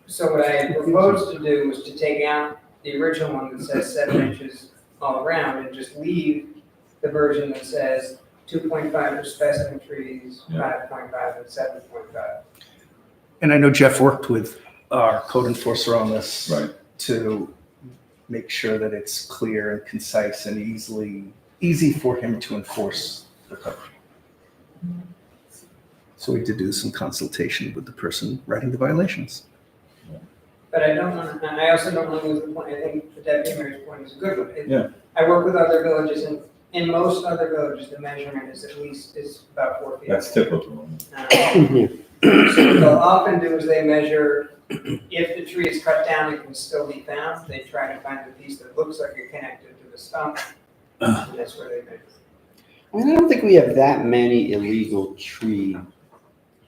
So what I had proposed to do was to take out the original one that says 7 inches all around and just leave the version that says 2.5 for specimen trees, 5.5 and 7.5. And I know Jeff worked with our code enforcer on this Right. to make sure that it's clear and concise and easy for him to enforce the code. So we did do some consultation with the person writing the violations. But I don't want, and I also don't want to lose the point, I think the deputy mayor's point is a good one. Yeah. I work with other villages, and in most other villages, the measurement is about 4 feet. That's typical. So what they'll often do is they measure, if the tree is cut down and can still be found, they try to find the piece that looks like it connected to the stump, and that's where they measure. I mean, I don't think we have that many illegal tree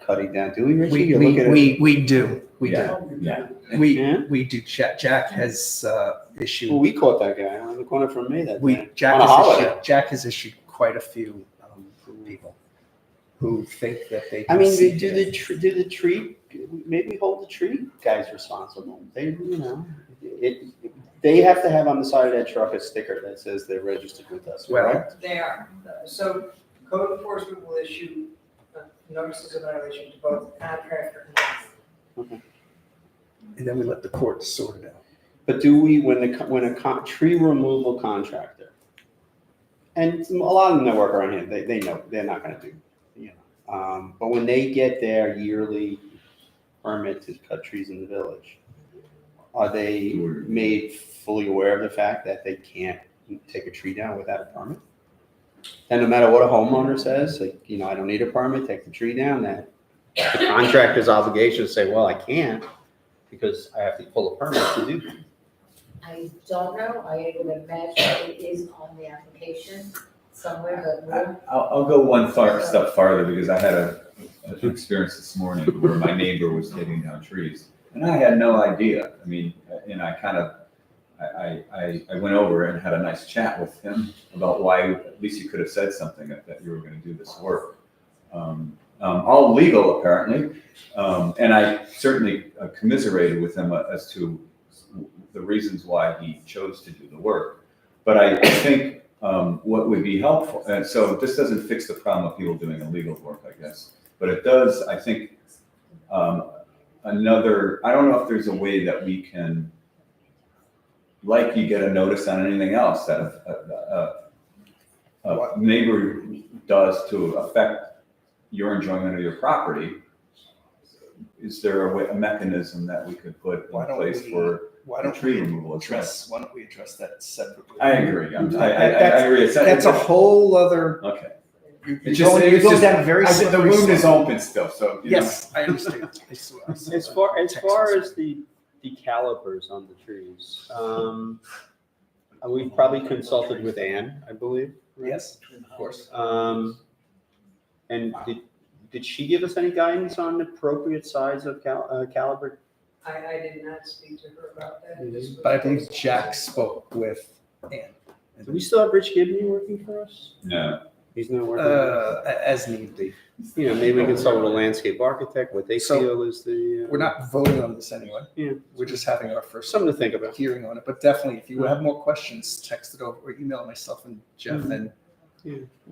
cutting down, do we, Richie? You look at it- We do. We Yeah, do. yeah. Yeah? We do. Jack has issued. Well, we caught that guy on the corner from me that day. Jack On a has holiday. Jack has issued quite a few people who think that they I can mean, see do it. the tree, maybe hold the tree guys responsible. They, they have to have on the side of that truck a sticker that says they're registered with us, Well, correct? They are. So code enforcement will issue notices of violation to both the contractor and And then we let the courts sort it out. But do we, when a tree removal contractor, and a lot of them that work around here, they know they're not gonna do, but when they get their yearly permit to cut trees in the village, are they made fully aware of the fact that they can't take a tree down without a permit? And no matter what a homeowner says, like, I don't need a permit, take the tree down, that the contractor's obligation to say, well, I can't because I have to pull a permit to do that. I don't know, I would imagine it is on the application somewhere, but I'll go one step farther because I had an experience this morning where my neighbor was taking down trees and I had no idea. I mean, and I kind of, I went over and had a nice chat with him about why at least you could have said something that you were going to do this work. All legal apparently, and I certainly commiserated with him as to the reasons why he chose to do the work. But I think what would be helpful, and so this doesn't fix the problem of people doing illegal work, I guess, but it does, I think, I don't know if there's a way that we can, like you get a notice on anything else that a neighbor does to affect your enjoyment of your property. Is there a mechanism that we could put in place for tree removal as well? Why don't we address that separately? I agree. I agree. That's a whole other. Okay. You're going down a very The slippery wound is slope. open still, so. Yes, I understand. As far as the calipers on the trees, we've probably consulted with Ann, I believe. Yes, of course. And did she give us any guidance on the appropriate size of caliper? I did not speak to her about that. But I believe Jack spoke with Ann. Do we still have Rich Gibney working for us? No. He's not working. As need be. Maybe we can consult with a landscape architect, what they So, feel is the. We're not voting on this anyway. Yeah. We're just having our first Something to think about. hearing on it. But definitely, if you have more questions, text it over or email myself and Jeff and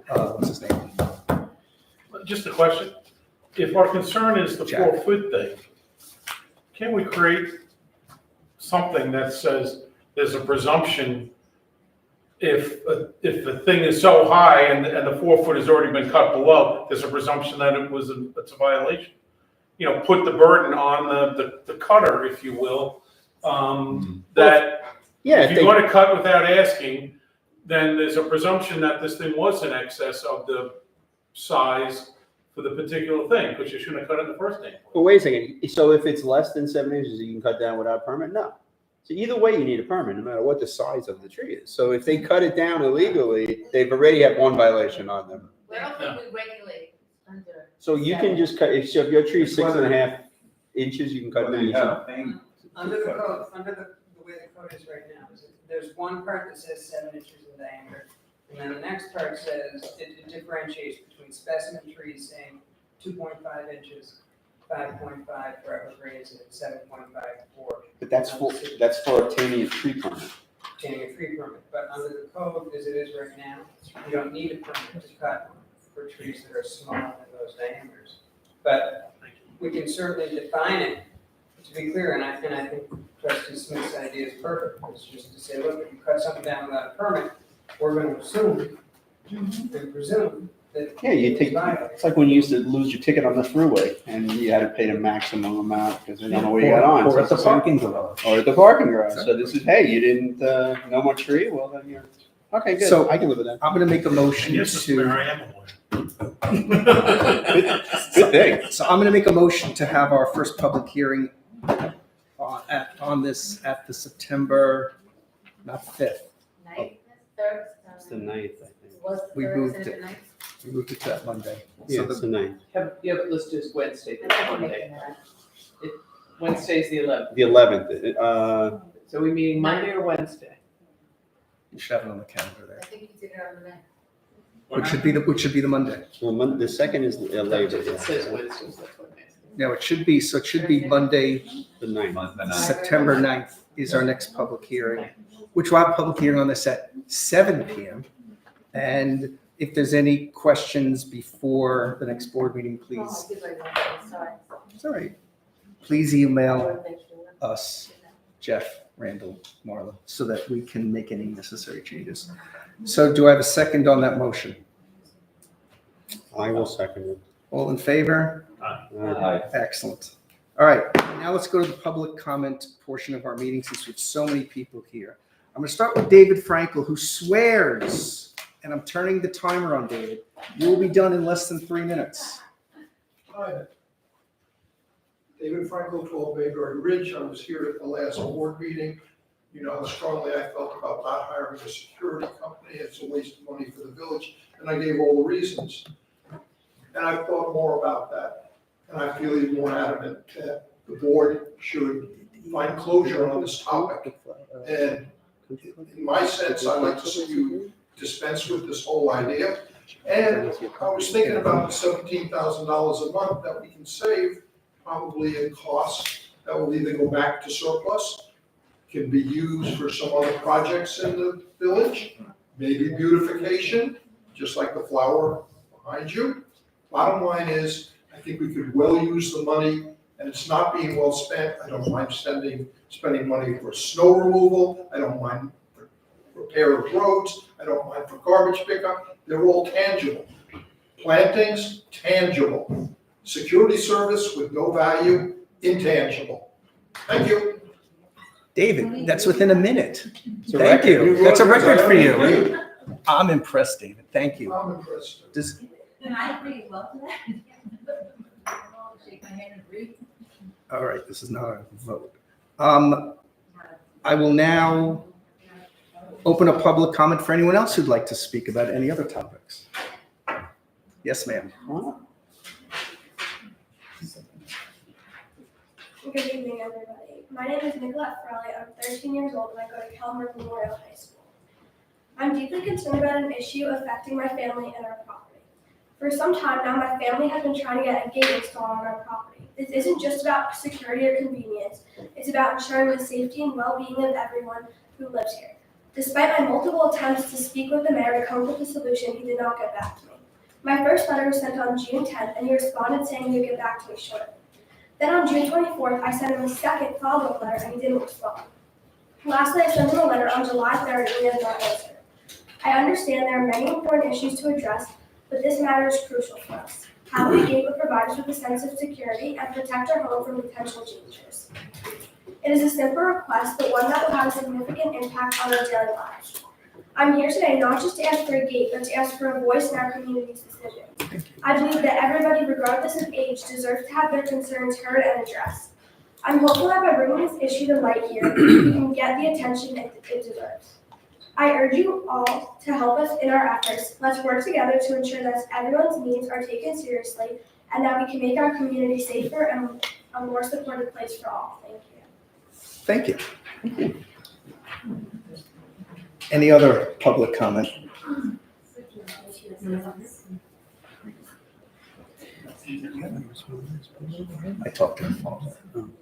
what's his name? Just a question. If our concern is the Jack. 4-foot thing, can we create something that says there's a presumption if the thing is so high and the 4 foot has already been cut below, there's a presumption that it's a violation? Put the burden on the cutter, if you will, that if you want to cut without asking, then there's a presumption that this thing was in excess of the size for the particular thing, because you shouldn't have cut it in the first place. But wait a second, so if it's less than 7 inches, you can cut down without a permit? No. So either way, you need a permit, no matter what the size of the tree is. So if they cut it down illegally, they've already had one violation on them. I don't think we regulate under. So you can just cut, so if your tree is 6.5 inches, you can cut it Whether you down. have a thing Under to the cut. code, under the way the code is right now, there's one part that says 7 inches in diameter. And then the next part says, it differentiates between specimen trees saying 2.5 inches, 5.5 for evergreens, and 7.5 for But that's for obtaining a tree permit. obtaining a tree permit. But under the code, as it is right now, you don't need a permit to cut for trees that are smaller than those diameters. But we can certainly define it, to be clear, and I think Trustee Smith's idea is perfect. It's just to say, look, if you cut something down without a permit, we're going to assume and presume that Yeah, you it's take, violated. it's like when you used to lose your ticket on the thruway and you had to pay the maximum amount because they don't know what you got on. Or So at it's the the same- parking garage. Or at the parking garage. So this is, hey, you didn't, no more tree? Well, then you're, okay, good. So- I can live with that. I'm going to make a motion Yes, Mr. Mayor, to. I am a lawyer. Good thing. So I'm going to make a motion to have our first public hearing on this at the September, not 5th. Night, third. It's the 9th, I think. Was We the moved third it. the night? We moved it to that Monday. Yeah, So it's the 9th. Yeah, but let's do Wednesday, I thought you were Monday. making that. Wednesday's the 11th. The 11th. So we meeting Monday or Wednesday? You should have it on the calendar there. I think you did it on the night. Which should be the Monday. Well, the second is Labor Day. It says Wednesdays, that's what I'm asking. No, it should be Monday, The 9th. Month and a half. September 9th is our next public hearing, which we'll have a public hearing on this at 7 PM. And if there's any questions before the next board meeting, Oh, please, I did write one, sorry. it's all right. Please email us, Jeff, Randall, Marla, so that we can make any necessary changes. So do I have a second on that motion? I will second it. All in favor? Aye. Excellent. All right, now let's go to the public comment portion of our meeting since we have so many people here. I'm going to start with David Frankel, who swears, and I'm turning the timer on David, you will be done in less than 3 minutes. Hi. David Franco, 12 Bayberry Ridge. I was here at the last board meeting. You know how strongly I felt about not hiring a security company. It's a waste of money for the village, and I gave all the reasons. And I've thought more about that, and I feel even more adamant that the board should find closure on this topic. And in my sense, I'd like to see you dispense with this whole idea. And I was thinking about the $17,000 a month that we can save, probably in costs that will either go back to surplus, can be used for some other projects in the village, maybe beautification, just like the flower behind you. Bottom line is, I think we could well use the money, and it's not being well spent. I don't mind spending money for snow removal. I don't mind for repair of roads. I don't mind for garbage pickup. They're all tangible. Plantings, tangible. Security service with no value, intangible. Thank you. David, that's within a minute. It's a Thank record. you. That's a record for you. I'm impressed, David. Thank you. I'm impressed. And I agree well to that. I'll shake my hand and agree. All right, this is not a vote. I will now open up public comment for anyone else who'd like to speak about any other topics. Yes, ma'am. Good evening, everybody. My name is Nicolette Frawley. I'm 13 years old and I go to Calmer Memorial High School. I'm deeply concerned about an issue affecting my family and our property. For some time now, my family has been trying to get a gate installed on our property. This isn't just about security or convenience. It's about ensuring the safety and well-being of everyone who lives here. Despite my multiple attempts to speak with the mayor to come up with a solution, he did not get back to me. My first letter was sent on June 10th, and he responded saying he would get back to me shortly. Then on June 24th, I sent him a second follow-up letter, and he didn't respond. Lastly, I sent him a letter on July 3rd, and he has not answered. I understand there are many important issues to address, but this matter is crucial for us. Having a gate would provide us with a sense of security and protect our home from potential dangers. It is a simple request, but one that will have a significant impact on our daily lives. I'm here today not just to ask for a gate, but to ask for a voice in our community's decision. I believe that everybody, regardless of age, deserves to have their concerns heard and addressed. I'm hopeful that by bringing this issue to light here, we can get the attention it deserves. I urge you all to help us in our efforts. Let's work together to ensure that everyone's needs are taken seriously and that we can make our community safer and a more supportive place for all. Thank you. Thank you. Any other public comment? I talked to him.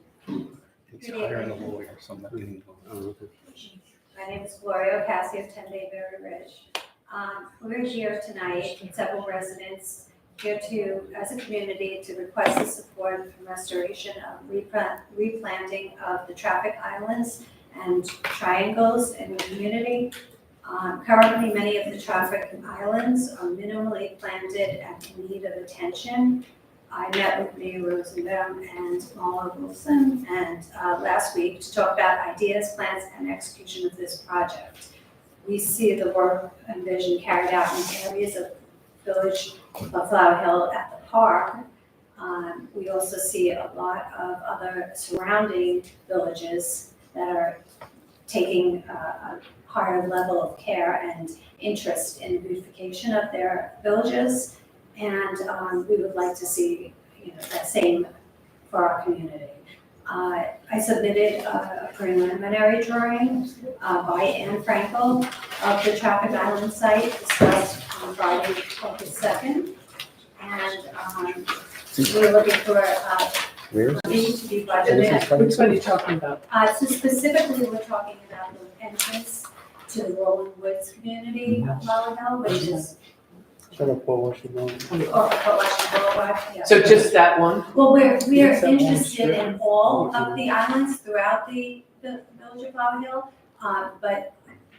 He's hiring a lawyer, so I'm not getting involved. My name is Gloria Ocasio of 10 Bayberry Ridge. We're here tonight, several residents here to, as a community, to request the support and restoration of replanting of the traffic islands and triangles in the community. Currently, many of the traffic islands are minimally planted and in need of attention. I met with Mayor Rosenbaum and Marla Wilson and last week to talk about ideas, plans, and execution of this project. We see the work and vision carried out in areas of Village of Flower Hill at the park. We also see a lot of other surrounding villages that are taking a higher level of care and interest in beautification of their villages. And we would like to see that same for our community. I submitted a preliminary drawing by Anne Frankel of the traffic island site discussed on Friday, August 2nd. And we're looking for Where? money to be budgeted. Which one are you talking about? So specifically, we're talking about the entrance to the Rolling Woods community of Flower Hill, which is, Shut up, Paul, what you doing? or Washington Boulevard, yeah. So just that one? Well, we are It's that one interested strip. in all of the islands throughout the village of Flower Hill, but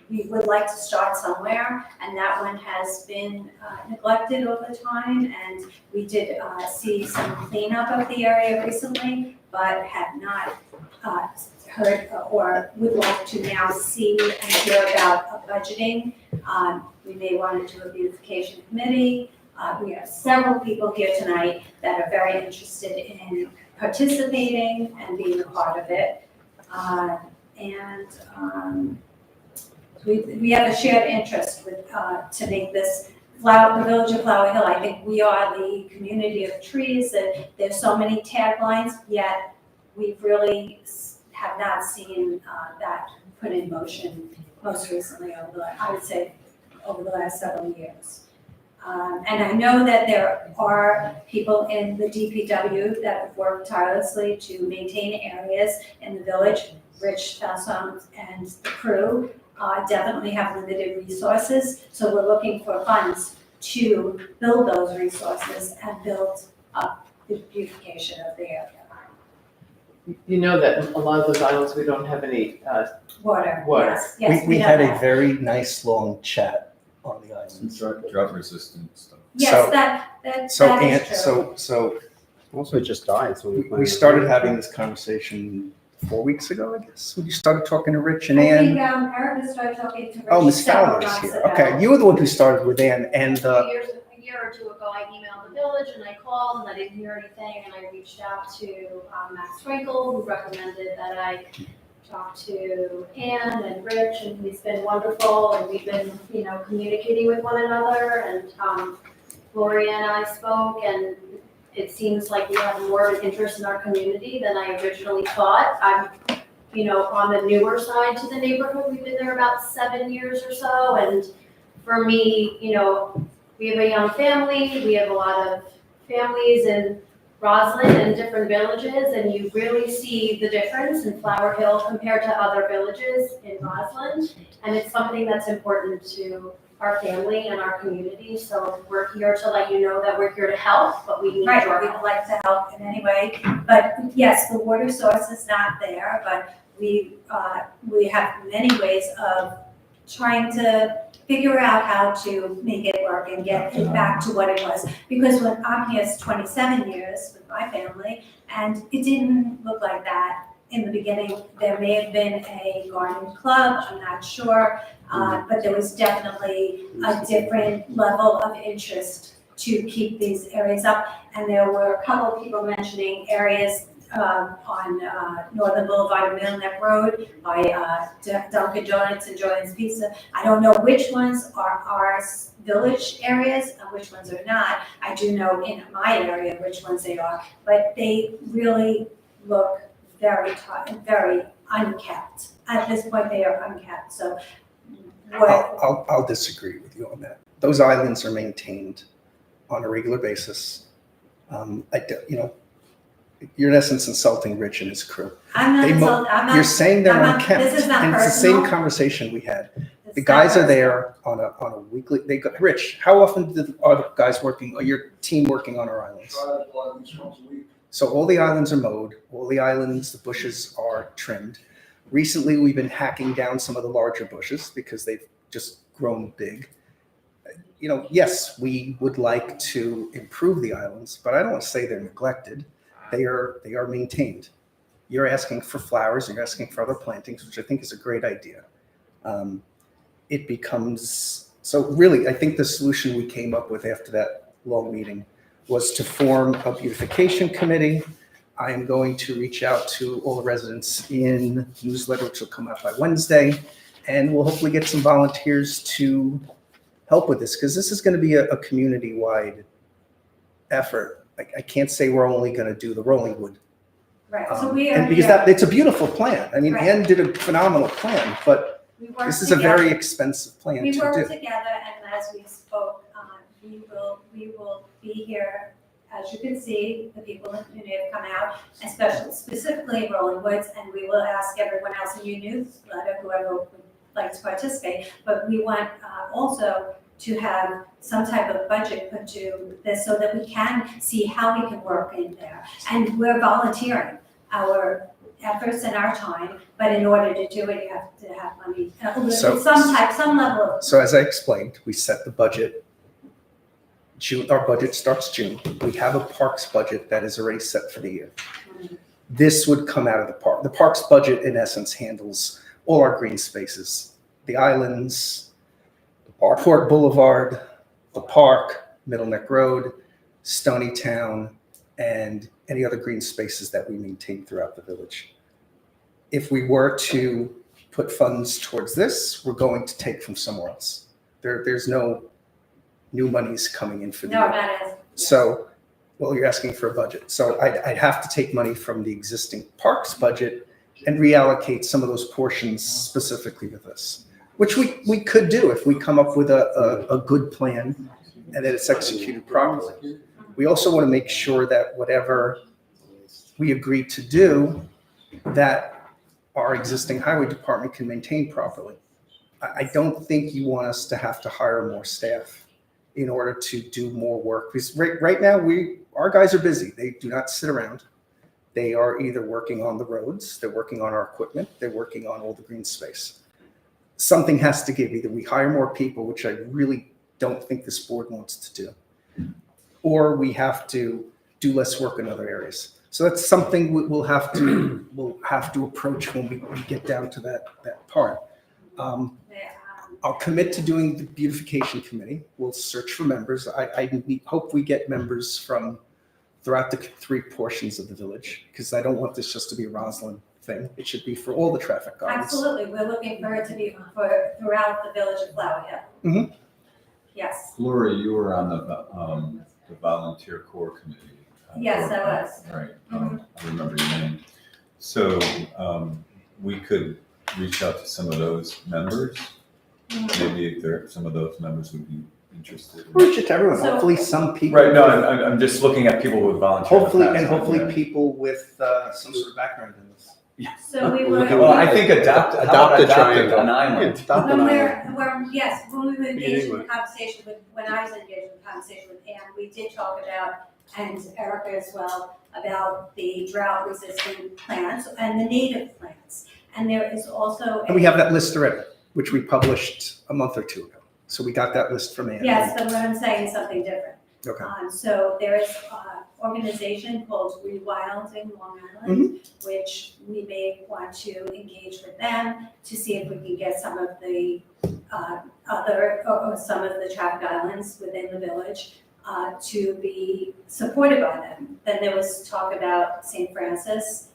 we would like to start somewhere, and that one has been neglected over time, and we did see some cleanup of the area recently, but have not heard or would like to now see and hear about a budgeting. We may want to do a beautification committee. We have several people here tonight that are very interested in participating and being a part of it. We have a shared interest with, to make this the village of Flower Hill. I think we are the community of trees, and there's so many taglines, yet we really have not seen that put in motion most recently I would say, over the last several years. And I know that there are people in the DPW that have worked tirelessly to maintain areas in the village. Rich Fasson and the crew definitely have limited resources, so we're looking for funds to build those resources and build up the beautification of the area. You know that a lot of those islands, we don't have any, Water, Water. yes, yes, We know had a that. very nice long chat on the islands. Drought resistant stuff. Yes, So- that So, is and, true. so Also, it just died, so we started having this conversation 4 weeks ago, I guess, when you started talking to Rich and I Ann. think Erica started talking to Rich Oh, Ms. several Fowler's months here. ago. Okay, you were the one who started with Ann, and, A year or two ago, I emailed the village and I called and I didn't hear anything, and I reached out to Max Twinkle, who recommended that I talk to Ann and Rich, and he's been wonderful, and we've been, communicating with one another, and Gloria and I spoke, and it seems like we have more of an interest in our community than I originally thought. I'm, on the newer side to the neighborhood. We've been there about 7 years or so, and for me, we have a young family, we have a lot of families in Roslyn and different villages, and you really see the difference in Flower Hill compared to other villages in Roslyn. And it's something that's important to our family and our community, so we're here to let you know that we're here to help, but we need Right, your we help. would like to help in any way, but yes, the water source is not there, but we have many ways of trying to figure out how to make it work and get it back to what it was. Because when I'm here 27 years with my family, and it didn't look like that in the beginning. There may have been a garden club, I'm not sure, but there was definitely a different level of interest to keep these areas up. And there were a couple of people mentioning areas on Northern Boulevard and Middle Neck Road by Dunkin' Donuts and Joanne's Pizza. I don't know which ones are our village areas and which ones are not. I do know in my area which ones they are, but they really look very very unkept. At this point, they are unkept. So what? I'll disagree with you on that. Those islands are maintained on a regular basis. You're in essence insulting Rich and his crew. I'm not insulted. I'm not. You're saying they're I'm not- unkept. this is not And it's the personal. same conversation we had. It's The not guys are personal. there on a weekly, Rich, how often are the guys working, or your team working on our islands? Try to apply at least once a week. So all the islands are mowed, all the islands, the bushes are trimmed. Recently, we've been hacking down some of the larger bushes because they've just grown big. Yes, we would like to improve the islands, but I don't want to say they're neglected. They are maintained. You're asking for flowers, you're asking for other plantings, which I think is a great idea. It becomes, so really, I think the solution we came up with after that long meeting was to form a beautification committee. I am going to reach out to all the residents in newsletter, which will come out by Wednesday, and we'll hopefully get some volunteers to help with this, because this is going to be a community-wide effort. I can't say we're only going to do the Rolling Wood Right, so we are And because here. that, it's a beautiful plan. I mean, Right. Ann did a phenomenal plan, but We work this is a together. very expensive plan We to work do. together, and as we spoke, we will be here. As you can see, the people in the community have come out, especially specifically Rolling Woods, and we will ask everyone else in your newsletter, whoever would like to participate. But we want also to have some type of budget put to this so that we can see how we can work in there. And we're volunteering our efforts and our time, but in order to do it, you have to have money, So- some level of. So as I explained, we set the budget. June, our budget starts June. We have a parks budget that is already set for the year. This would come out of the park. The parks budget, in essence, handles all our green spaces, the islands, Port Boulevard, the park, Middle Neck Road, Stony Town, and any other green spaces that we maintain throughout the village. If we were to put funds towards this, we're going to take from somewhere else. There's no new monies coming in for the No, year. that is. So, well, you're asking for a budget. So I'd have to take money from the existing parks budget and reallocate some of those portions specifically to this, which we could do if we come up with a good plan and that it's executed properly. We also want to make sure that whatever we agree to do, that our existing highway department can maintain properly. I don't think you want us to have to hire more staff in order to do more work. Because right now, our guys are busy. They do not sit around. They are either working on the roads, they're working on our equipment, they're working on all the green space. Something has to give. Either we hire more people, which I really don't think this board wants to do, or we have to do less work in other areas. So that's something we'll have to approach when we get down to that part. I'll commit to doing the beautification committee. We'll search for members. I hope we get members from throughout the 3 portions of the village, because I don't want this just to be a Roslyn thing. It should be for all the traffic gardens. Absolutely, we're looking for it to be for throughout the village of Flower Hill. Mhm. Yes, Gloria, you were on the volunteer core committee. Yes, I was. Right, I remember your name. So, we could reach out to some of those members. Maybe if some of those members would be interested. Reach it to everyone. So- Hopefully some people. Right, no, I'm just looking at people with volunteer. Hopefully people with some sort of background in this. so we were. Well, I think adopt a an triangle. island. Adopt an When island. yes, when we were engaged in England. conversation with, when I was engaged in conversation with Ann, we did talk about, and Erica as well, about the drought resistant plants and the native plants. And there is also. And we have that list already, which we published a month or 2 ago. So we got that list from Ann. Yes, but what I'm saying is something different. Okay. So there is an organization called Rewilding Long Mm-hmm. Island, which we may want to engage with them to see if we can get some of the some of the traffic islands within the village to be supported by them. Then there was talk about St. Francis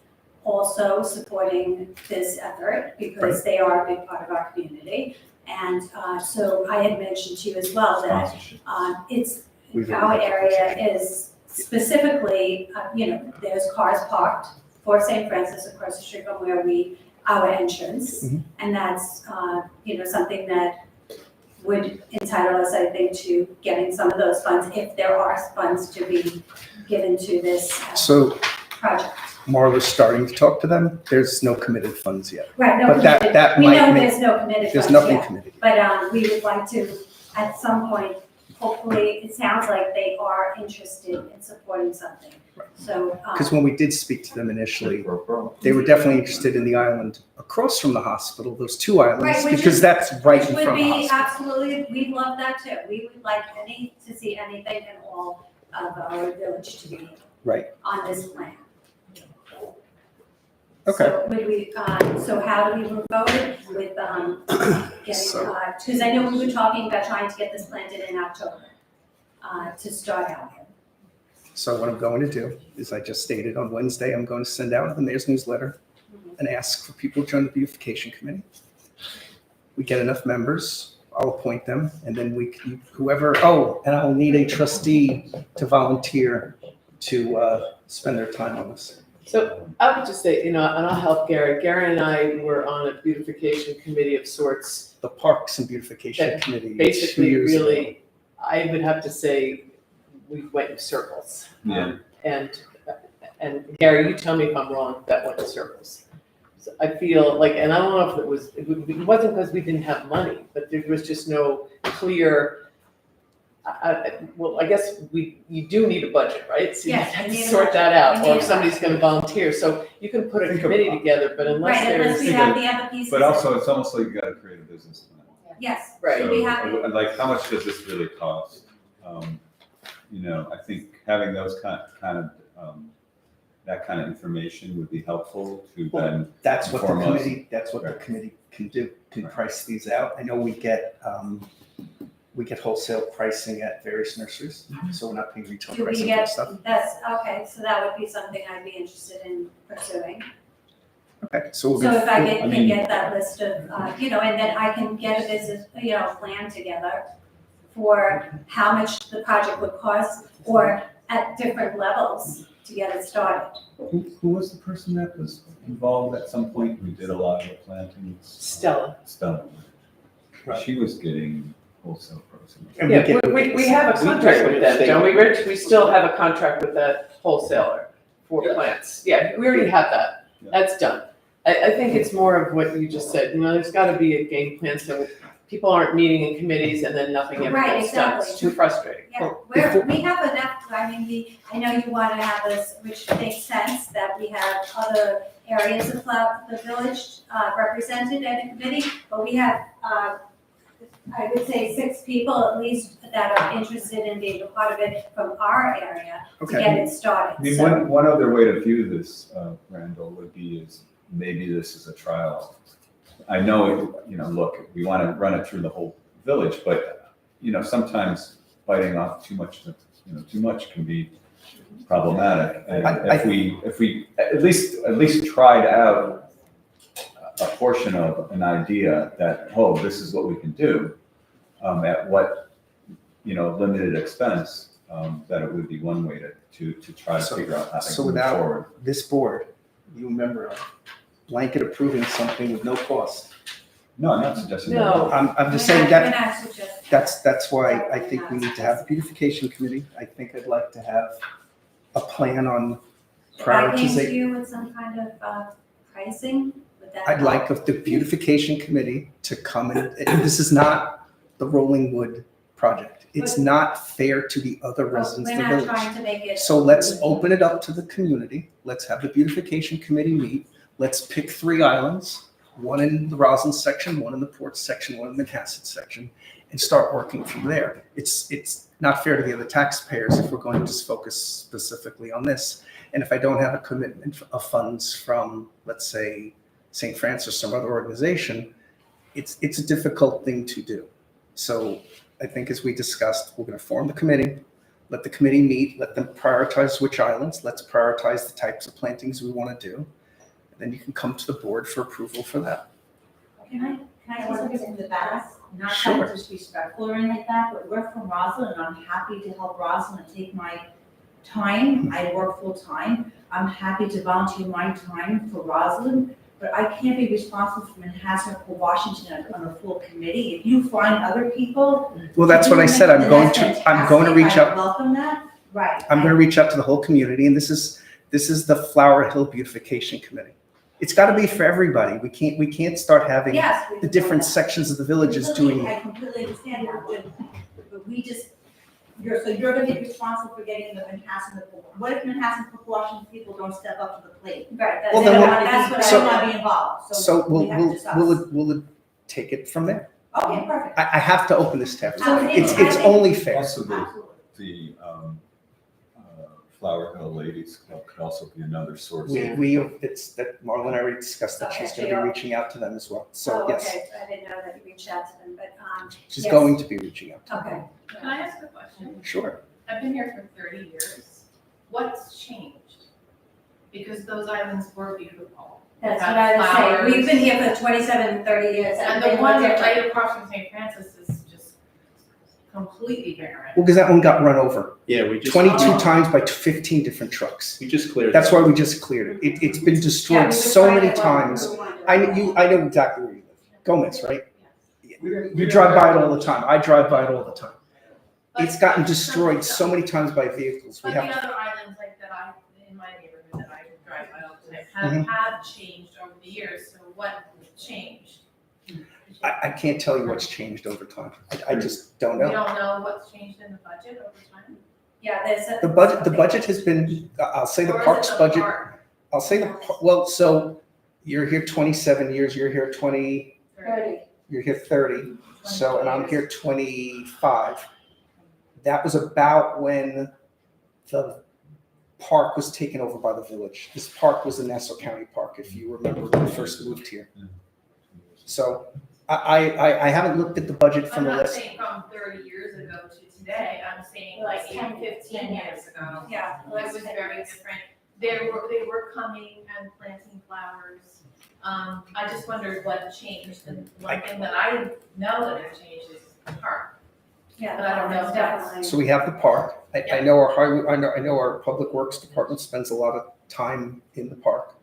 also supporting this effort because they are a big part of our community. And so I had mentioned to you as well that it's, our area is specifically, there's cars parked for St. Francis across the street from where our entrance. Mhm. And that's, something that would entitle us, I think, to getting some of those funds, if there are funds to be given to this So project. Marla's starting to talk to them. There's no committed funds yet. Right, no But that committed, we might know make- there's no committed There's funds nothing yet. committed. But we would like to, at some point, hopefully, it sounds like they are interested in supporting something. So, Because when we did speak to them initially, they were definitely interested in the island across from the hospital, those 2 islands, Right, which because is- that's right which in would front of the be hospital. absolutely, we'd love that too. We would like to see anything and all of our village to be Right. on this plan. Okay. So would we, so how do we move forward with, getting, So- because I know we were talking about trying to get this planted in October, to start out with. So what I'm going to do is I just stated on Wednesday, I'm going to send out the mayor's newsletter and ask for people to join the beautification committee. We get enough members, I'll appoint them, and then whoever, and I'll need a trustee to volunteer to spend their time on this. So I would just say, and I'll help Gary. Gary and I were on a beautification committee of sorts. The Parks and Beautification That Committee 2 Basically, years ago. really, I would have to say, we went in circles. Yeah. And Gary, you tell me if I'm wrong, that went in circles. So I feel like, and I don't know if it wasn't because we didn't have money, but there was just no clear, well, I guess you do need a budget, right? So you Yes, have you to need a sort that budget. out, You or need if a somebody's budget. gonna volunteer, so you can put a Think committee about- together, but unless Right, unless there's. we have the other pieces. But also, it's almost like you gotta create a business plan. Yes, Right. should be happy. So, like, how much does this really cost? I think having those that kind of information would be helpful to then. That's what the inform us. committee, that's what the Right. committee can do, can price these out. I know we get wholesale pricing at various nurseries, so we're not paying retail Do we pricing for get, stuff. that's, okay, so that would be something I'd be interested in pursuing. Okay, so we'll So be. if I I can mean- get that list of, and then I can get a business, plan together for how much the project would cost, or at different levels to get it started. Who was the person that was involved at some point who did a lot of the plantings? Stella. Stella. Right. She was getting wholesale pricing. And Yeah, get- we have a contract with them, don't we, Rich? We still have a contract with that wholesaler for Yeah. plants. Yeah, we already have that. Yeah. That's done. I think it's more of what you just said, there's gotta be a game plan, so people aren't meeting in committees and then nothing ever Right, gets done. It's exactly. too frustrating. Yeah, Well, we have enough, I know you want to have this, which makes sense, that we have other areas of the village represented in the committee, but we have, I would say 6 people at least that are interested in being a part of it from our area to Okay. get it started. I mean, So- one other way to view this, Randall, would be is maybe this is a trial. I know, look, we want to run it through the whole village, but, sometimes biting off too much can be problematic. And if we at least tried out a portion of an idea that, this is what we can do, at what, limited expense, that it would be one way to try to figure out how So to move without- forward. This board, you remember, blanket approving something with no cost. No, I'm not suggesting. No. I'm just We're saying not- that, we're not suggesting- that's why I think we need to have a beautification committee. I think I'd like to have a plan on If I came to prioritization. you with some kind of pricing, would that I'd help? like the beautification committee to come and this is not the Rolling Wood project. It's not fair to the other residents of the We're not village. trying to make it. So let's open it up to the community. Let's have the beautification committee meet. Let's pick 3 islands, one in the Roslyn section, one in the Port section, one in the Manhasset section, and start working from there. It's not fair to the other taxpayers if we're going to just focus specifically on this. And if I don't have a commitment of funds from, let's say, St. Francis or some other organization, it's a difficult thing to do. So I think as we discussed, we're going to form the committee, let the committee meet, let them prioritize which islands, let's prioritize the types of plantings we want to do. And then you can come to the board for approval for that. Can I say something in the back? Not Sure. trying to disrespectful or anything like that, but we're from Roslyn and I'm happy to help Roslyn and take my time. I work full time. I'm happy to volunteer my time for Roslyn, but I can't be responsible for Manhasset or Washington on a full committee. If you find other people. Well, that's what I said. I'm then going that's to fantastic. reach I out. welcome that, right. I'm going to reach out to the whole community, and this is the Flower Hill Beautification Committee. It's got to be for everybody. We can't start having Yes. we the can do different that. sections of the villages doing. I completely understand that, but we just, you're gonna be responsible for getting the Manhasset, what if Manhasset, Washington people don't step up to the plate? Right, Well, that's, then that's what so- I I don't wanna be involved, So we have to discuss. we'll take it from there. Okay, perfect. I have to open this to everybody. So It's I think- only fair. Also, Absolutely. the Flower Hill Ladies Club could also be another source. It's that Marla and I already discussed that she's going to be reaching out to them as well. So Oh, yes, okay, I didn't know that you reached out to them, but, she's yes. going to be reaching out. okay. Can I ask a question? Sure. I've been here for 30 years. What's changed? Because those islands were beautiful. That's They what had I was saying, flowers. we've been here for 27, 30 years. And they the were one different. right across from St. Francis is just completely barren. Well, because that one got run over Yeah, we just. 22 times by 15 different trucks. We just cleared. That's why we just cleared it. It's been destroyed so many times. I know exactly where you live. Gomez, right? You drive by it all the time. I drive by it all the time. It's gotten destroyed so many times by vehicles. We But the have, other islands like that in my neighborhood that I drive by all the time Mm-hmm. have changed over the years, so what changed? I can't tell you what's changed over time. I just don't We know. don't know what's changed in the budget over time? Yeah, there's a. The budget has been, I'll say the Or is it parks the budget, park? I'll say well, so you're here 27 years, you're here 20, you're here 30. So, and I'm here 25. That was about when the park was taken over by the village. This park was the Nassau County Park, if you remember when we first moved here. So I haven't looked at the budget from I'm the not list. saying from 30 years ago to today, I'm saying like 10, 15 years ago. Yeah. It was very different. They were coming and planting flowers. I just wondered what changed, and one thing that I know that has changed is the park. Yeah, But I don't know if that's. So we have the park. I know our highway, I know our public works department spends a lot of time in the park.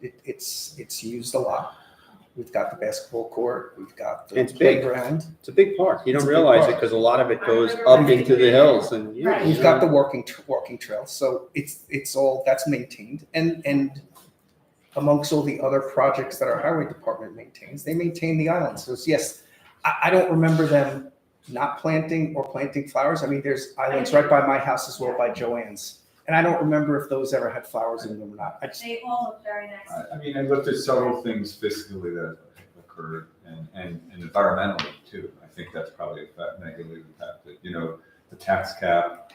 It's used a lot. We've got the basketball court, we've got the It's big. playground. It's a big park. You It's don't a big realize it park. because a lot of it goes remember up when into the hills and. yeah, Right. you We've got know. the walking trail, so it's all, that's maintained. And amongst all the other projects that our highway department maintains, they maintain the islands. So yes, I don't remember them not planting or planting flowers. I mean, there's islands right by my house as well, by Joanne's. And I don't remember if those ever had flowers in them or not. I just, They all look very nice. I mean, I looked at several things fiscally that occurred and environmentally too. I think that's probably negatively impacted, the tax cap,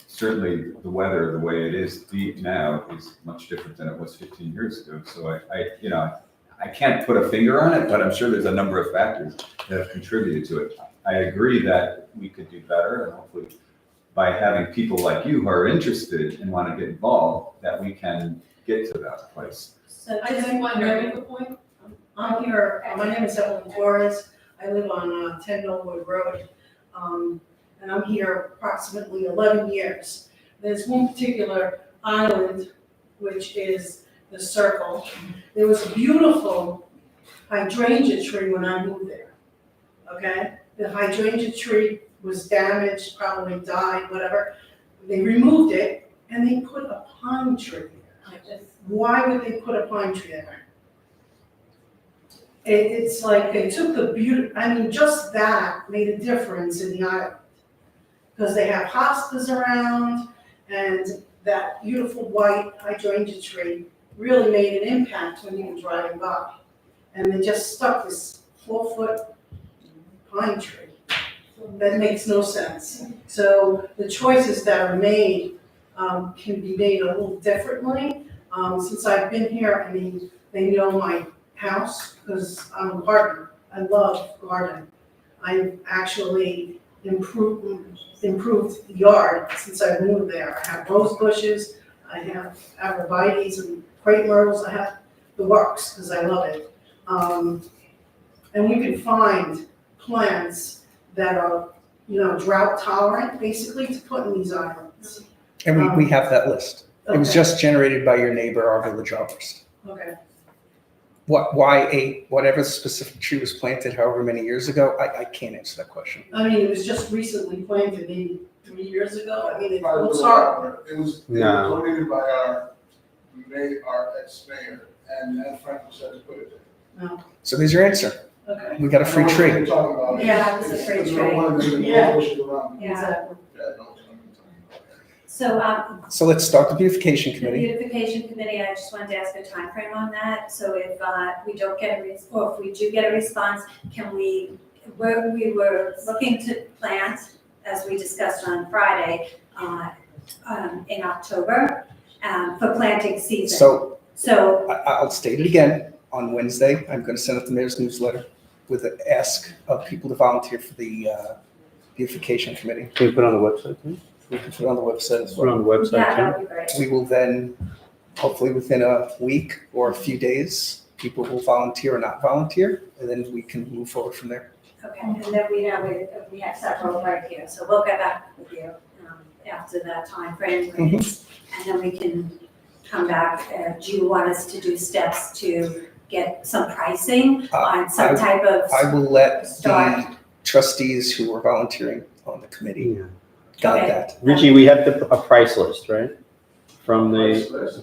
certainly the weather, the way it is deep now is much different than it was 15 years ago. So I can't put a finger on it, but I'm sure there's a number of factors that have contributed to it. I agree that we could do better, and hopefully by having people like you who are interested and want to get involved, that we can get to that place. So I just wonder, make a point? I'm here, my name is Evelyn Flores, I live on 10 Millwood Road, and I'm here approximately 11 years. There's one particular island, which is the Circle. There was a beautiful hydrangea tree when I moved there, okay? The hydrangea tree was damaged, probably died, whatever. They removed it and they put a pine tree there. Why would they put a pine tree there? It's like they took the beauty, just that made a difference in the island. Because they have hostas around, and that beautiful white hydrangea tree really made an impact when you were driving by. And they just stuck this 4-foot pine tree. That makes no sense. So the choices that are made can be made a little differently. Since I've been here, they know my house because I'm a gardener. I love gardening. I've actually improved the yard since I moved there. I have rose bushes, I have arborvitaes and crepe myrtles. I have the works because I love it. And we can find plants that are, drought tolerant, basically, to put in these islands. and we have that list. It was Okay. just generated by your neighbor, our village arborist. Okay. Whatever specific tree was planted however many years ago, I can't answer that question. It was just recently planted, maybe 3 years ago. It By the looks way, horrible. It was No. donated by our ex-mayor, and Anne Franklin said to put it there. So there's your answer. Okay. We got a free I know what tree. you're talking about. Yeah, it's a free It's tree. one of the Yeah. bushes around. Yeah. Exactly. Yeah, I know what you're talking about. So, So let's start the beautification the committee. beautification committee, I just wanted to ask a timeframe on that. So if we don't get or if we do get a response, can we were looking to plant, as we discussed on Friday, in October, for planting season. So I'll state it again. On Wednesday, I'm going to send out the mayor's newsletter with an ask of people to volunteer for the beautification committee. Can you put it on the website too? We can put it on the website as Put it well. on the website Yeah, too? that would be great. We will then, hopefully within a week or a few days, people will volunteer or not volunteer, and then we can move forward from there. Okay, and then we have several right here, so we'll get back with you after that timeframe. And then we can come back. Do you want us to do steps to get some pricing on some type of I will let start? the trustees who were volunteering on the committee got Okay. that. Richie, we have a price list, right? From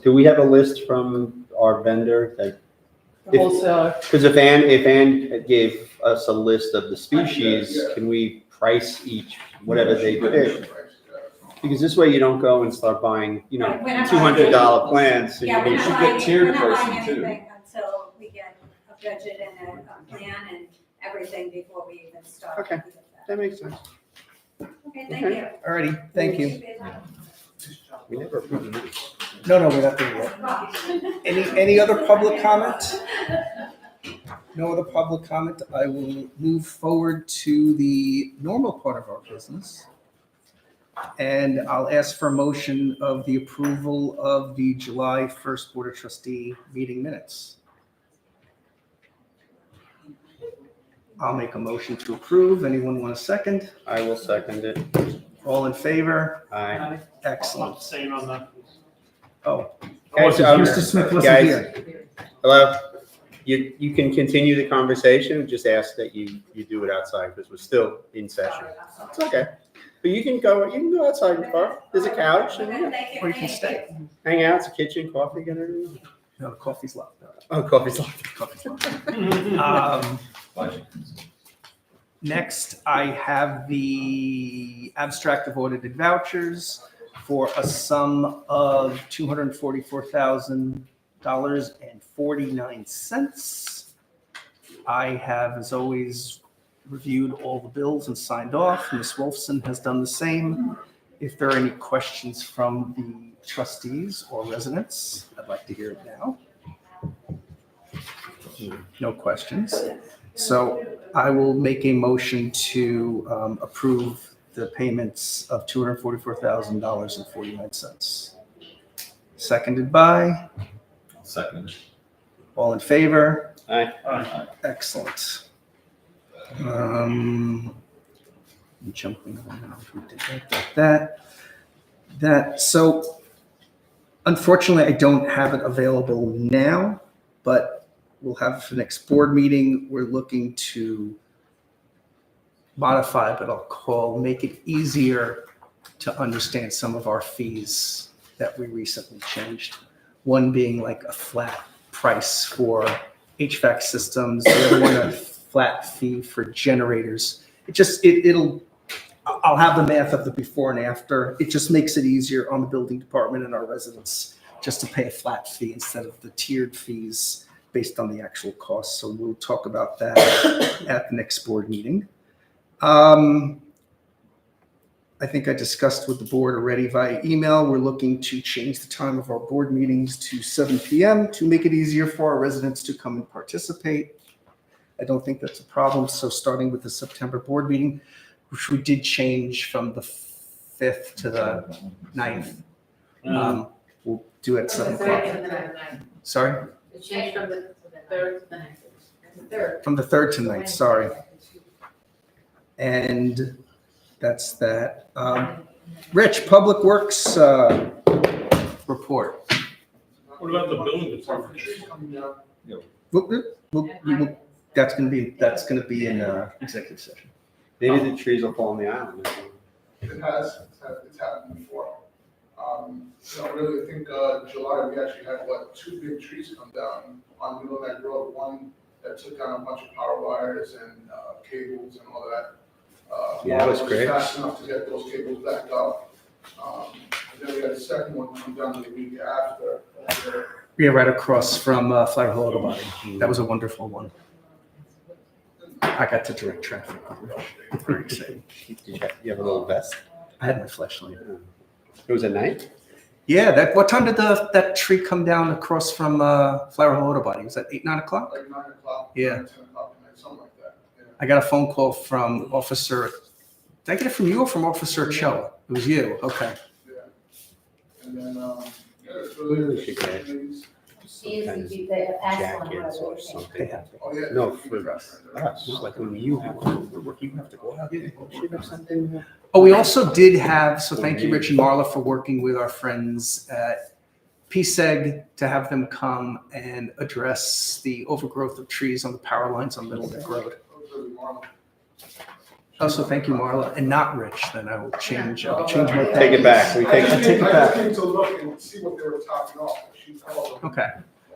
do we have a list from our vendor that? The wholesaler. Because if Ann gave us a list of the species, can we price each, whatever they pick? Because this way you don't go and start buying, We're not buying $200 plants. Yeah, we're not should buying, get tiered we're not buying pricing, too. anything until we get a budget and a plan and everything before we even start. Okay. That makes sense. Okay, thank you. Alrighty, thank you. We never approved the minutes. No, we're not there yet. Any other public comment? No other public comment. I will move forward to the normal part of our business. And I'll ask for a motion of the approval of the July 1st Board of Trustee meeting minutes. I'll make a motion to approve. Anyone want a second? I will second it. All in favor? Aye. Excellent. Saying on that. Oh, Guys, Mr. Smith wasn't guys, here. Hello? You can continue the conversation, just ask that you do it outside because we're still in session. It's okay. But you can go outside in the park. There's a couch and Or you can stay. hang out. It's a kitchen, coffee, and everything. No, the coffee's left. Oh, coffee's left. Coffee's left. Next, I have the abstract of audited vouchers for a sum of $244,000.49. I have, as always, reviewed all the bills and signed off. Ms. Wolfson has done the same. If there are any questions from the trustees or residents, I'd like to hear it now. No questions. So I will make a motion to approve the payments of $244,000.49. Seconded by? Second. All in favor? Aye. Excellent. Jumping around, we did that. So unfortunately, I don't have it available now, but we'll have the next board meeting. We're looking to modify, but make it easier to understand some of our fees that we recently changed. One being like a flat price for HVAC systems, the other one a flat fee for generators. I'll have the math of the before and after. It just makes it easier on the building department and our residents just to pay a flat fee instead of the tiered fees based on the actual cost. So we'll talk about that at the next board meeting. I think I discussed with the board already via email. We're looking to change the time of our board meetings to 7 p.m. to make it easier for our residents to come and participate. I don't think that's a problem. So starting with the September board meeting, which we did change from the 5th to the 9th, we'll do it at 7 o'clock. Sorry? It changed from the third to the ninth. From the 3rd to 9th, sorry. And that's that. Rich, Public Works report. What about the building department? That's gonna be in executive session. Maybe the trees will fall on the island. It's happened before. Really, I think July, we actually had, 2 big trees come down on Middle Neck Road. One that took down a bunch of power wires and cables and all that. Yeah, that was great. Fast enough to get those cables back up. And then we had a second one come down the week after. Yeah, right across from Flower Hill Auto Body. That was a wonderful one. I got to direct traffic. Very exciting. You have a little vest? I had my flashlight. It was at night? Yeah, what time did that tree come down across from Flower Hill Auto Body? Was that 8, 9 o'clock? Like 9 o'clock. Yeah. 10 o'clock at night, something like that. Yeah. I got a phone call from Officer, did I get it from you or from Officer Chella? It was you, okay. Yeah. And then, it's really. She kind is of the, the excellent jackets or weather. something. Oh, yeah. No, for us, like when you have to go out, you should have something. Oh, we also did have, so thank you, Rich and Marla, for working with our friends at PSEG to have them come and address the overgrowth of trees on the power lines on Middle Neck Road. Also, thank you, Marla, and not Rich, then I will change my. Take it back. We take I'll take it I back. just came to look and see what they were topping off. She called them. Okay.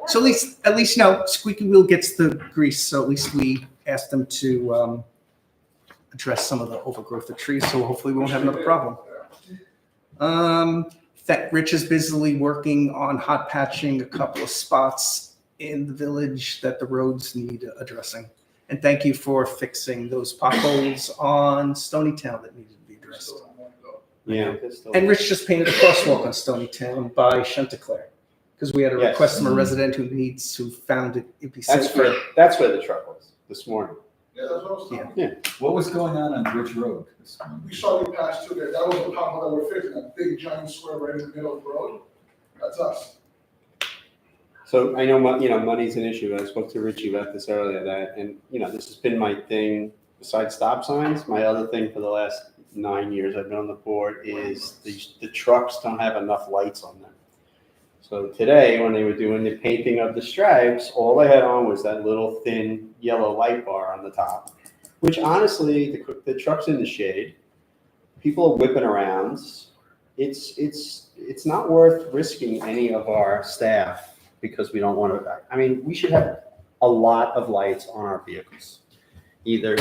So at least, you know, squeaky wheel gets the grease, so at least we asked them to address some of the overgrowth of trees, so hopefully we won't have another problem. That Rich is busily working on hot patching a couple of spots in the village that the roads need addressing. And thank you for fixing those potholes on Stony Town that needed to be addressed. Yeah. And Rich just painted a crosswalk on Stony Town by Chanticleer, because we had a Yes. request from a resident who found it'd be safer. That's where the truck was this morning. Yeah, that's what I was talking about. Yeah. What was going on Ridge Road this morning? We saw you pass through there. That was the pothole that we're fixing, that big giant square right in the middle of the road. That's us. So I know, money's an issue. I spoke to Richie about this earlier, and this has been my thing besides stop signs. My other thing for the last 9 years I've been on the board is the trucks don't have enough lights on them. So today, when they were doing the painting of the stripes, all they had on was that little thin yellow light bar on the top, which honestly, the truck's in the shade. People are whipping around. It's not worth risking any of our staff because we don't want to. I mean, we should have a lot of lights on our vehicles. Either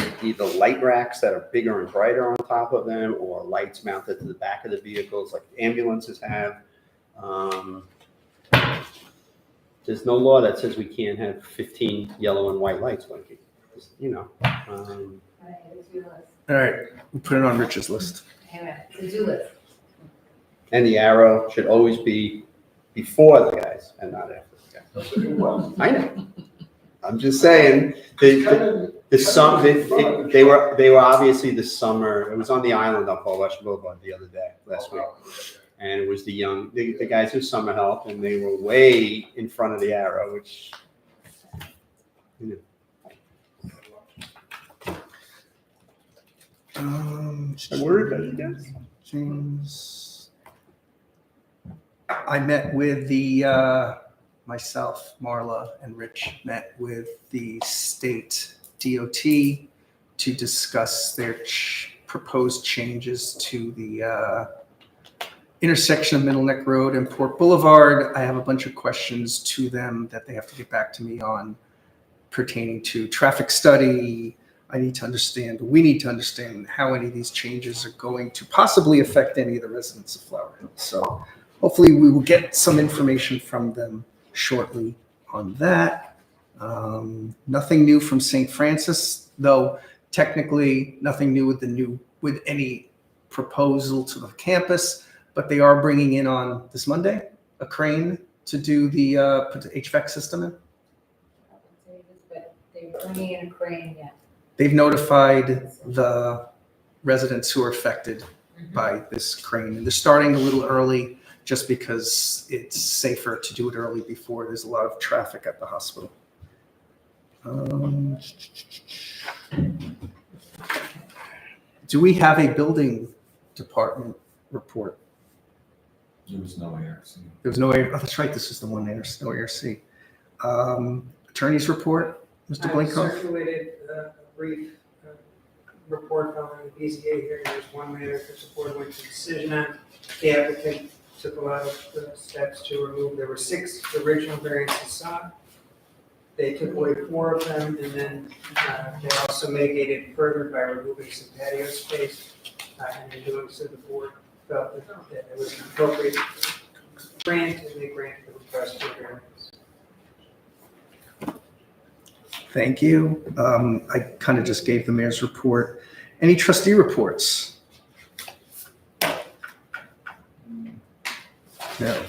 light racks that are bigger and brighter on top of them, or lights mounted to the back of the vehicles like ambulances have. There's no law that says we can't have 15 yellow and white lights blinking. All right, we put it on Rich's list. To-do list. And the arrow should always be before the guys and not after the guys. I know. I'm just saying, they were obviously the summer, it was on the island up on West Boulevard the other day, last week. And it was the guys who summer help, and they were way in front of the arrow, which, I worried about you guys. James. I met with myself, Marla, and Rich met with the state DOT to discuss their proposed changes to the intersection of Middle Neck Road and Port Boulevard. I have a bunch of questions to them that they have to get back to me on pertaining to traffic study. We need to understand how any of these changes are going to possibly affect any of the residents of Flower Hill. So hopefully we will get some information from them shortly on that. Nothing new from St. Francis, though technically nothing new with any proposal to the campus, but they are bringing in on this Monday a crane to do put the HVAC system in. But they're bringing in a crane, yeah. They've notified the residents who are affected by this crane, and they're starting a little early just because it's safer to do it early before there's a lot of traffic at the hospital. Do we have a building department report? There was no ARC. There was no ARC. Oh, that's right. This is the one there. No ARC. Attorney's report, Mr. Blanco. I circulated a brief report following the BZA hearing. There's one matter that the board went to decision on. The applicant took a lot of steps to remove. There were 6 original variances sought. They took away 4 of them, and then they also mitigated further by removing some patio space. And in doing so, the board felt that it was an appropriate grant, and they granted the request for variance. Thank you. I kind of just gave the mayor's report. Any trustee reports? No.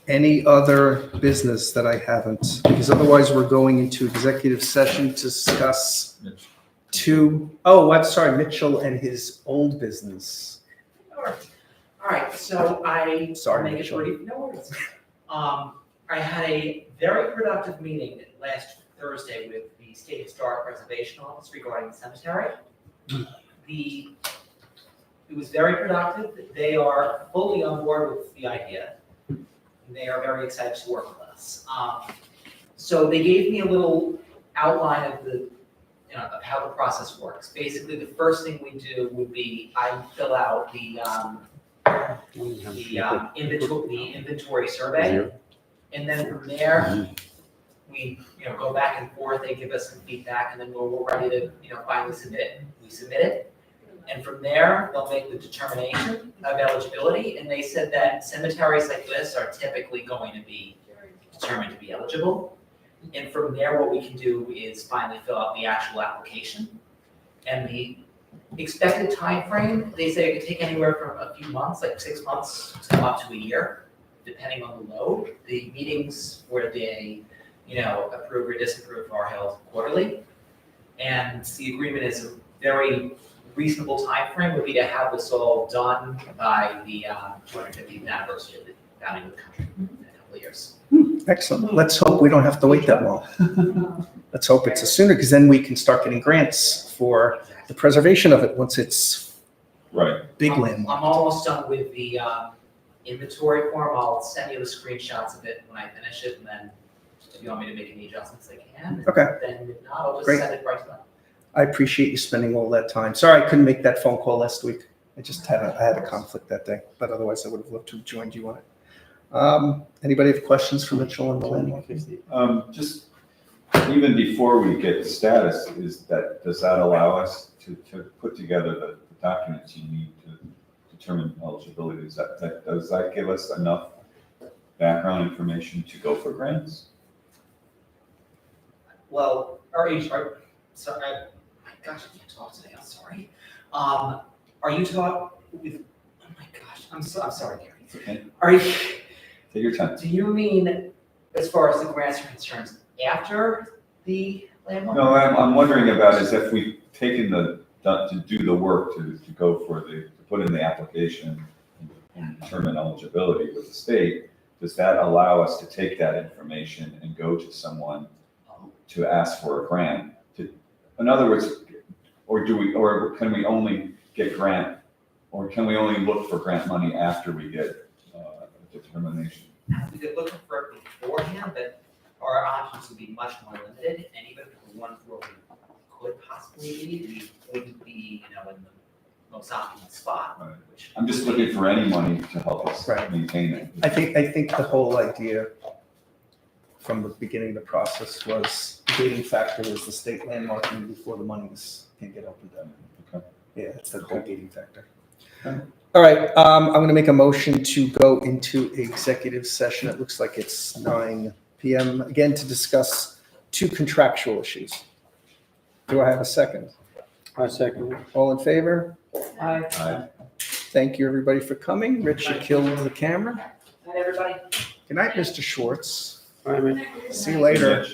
Any other business that I haven't? Because otherwise we're going into executive session to discuss Mitchell and his old business. All right, so Sorry, I'll make it Mitchell. brief. No worries. I had a very productive meeting last Thursday with the State Historic Preservation Office regarding the cemetery. It was very productive. They are fully on board with the idea. They are very excited to work with us. So they gave me a little outline of of how the process works. Basically, the first thing we do would be I fill out the inventory survey, and then from there we go back and forth. They give us some feedback, and then we're ready to finally submit. We submit it, and from there they'll make the determination of eligibility. And they said that cemeteries like this are typically going to be determined to be eligible. And from there, what we can do is finally fill out the actual application. And the expected time frame, they say it could take anywhere from a few months, like 6 months, to up to a year, depending on the load. The meetings where they, approve or disapprove are held quarterly. And the agreement is a very reasonable time frame would be to have this all done by the 250th anniversary of the founding of the country in a couple of years. Excellent. Let's hope we don't have to wait that long. Let's hope it's sooner, because then we can start getting grants for the preservation of it once it's big land. I'm almost done with the inventory form. I'll send you the screenshots of it when I finish it, and then if you want me to make any adjustments, I can. Okay. Then if not, I'll just Great. send it right to them. I appreciate you spending all that time. Sorry I couldn't make that phone call last week. I had a conflict that day, but otherwise I would have loved to have joined you on it. Anybody have questions for Mitchell on the landmark? Just even before we get status, does that allow us to put together the documents you need to determine eligibility? Does that give us enough background information to go for grants? Well, sorry, my gosh, I can't talk today. I'm sorry. Are you talking with? Oh my gosh, I'm sorry, Gary. It's okay. Are you? Take your time. Do you mean as far as the grants are concerned after the landmark? No, I'm wondering about is if we've taken to do the work to go for to put in the application and determine eligibility with the state, does that allow us to take that information and go to someone to ask for a grant? In other words, or can we only get grant, or can we only look for grant money after we get a determination? We could look for it beforehand, but our options would be much more limited, and even for the ones where we could possibly be, we wouldn't be, in the most optimal spot. Right. I'm just looking for any money to help us maintain it. I think the whole idea from the beginning of the process was the gating factor was the state landmarking before the monies can get opened up. Okay. Yeah, it's the gating factor. All right, I'm going to make a motion to go into executive session. It looks like it's 9 p.m. again to discuss 2 contractual issues. Do I have a second? I second. All in favor? Aye. Thank you, everybody, for coming. Rich, you killed the camera. Hi, everybody. Good night, Mr. Schwartz. All right, man. See you later.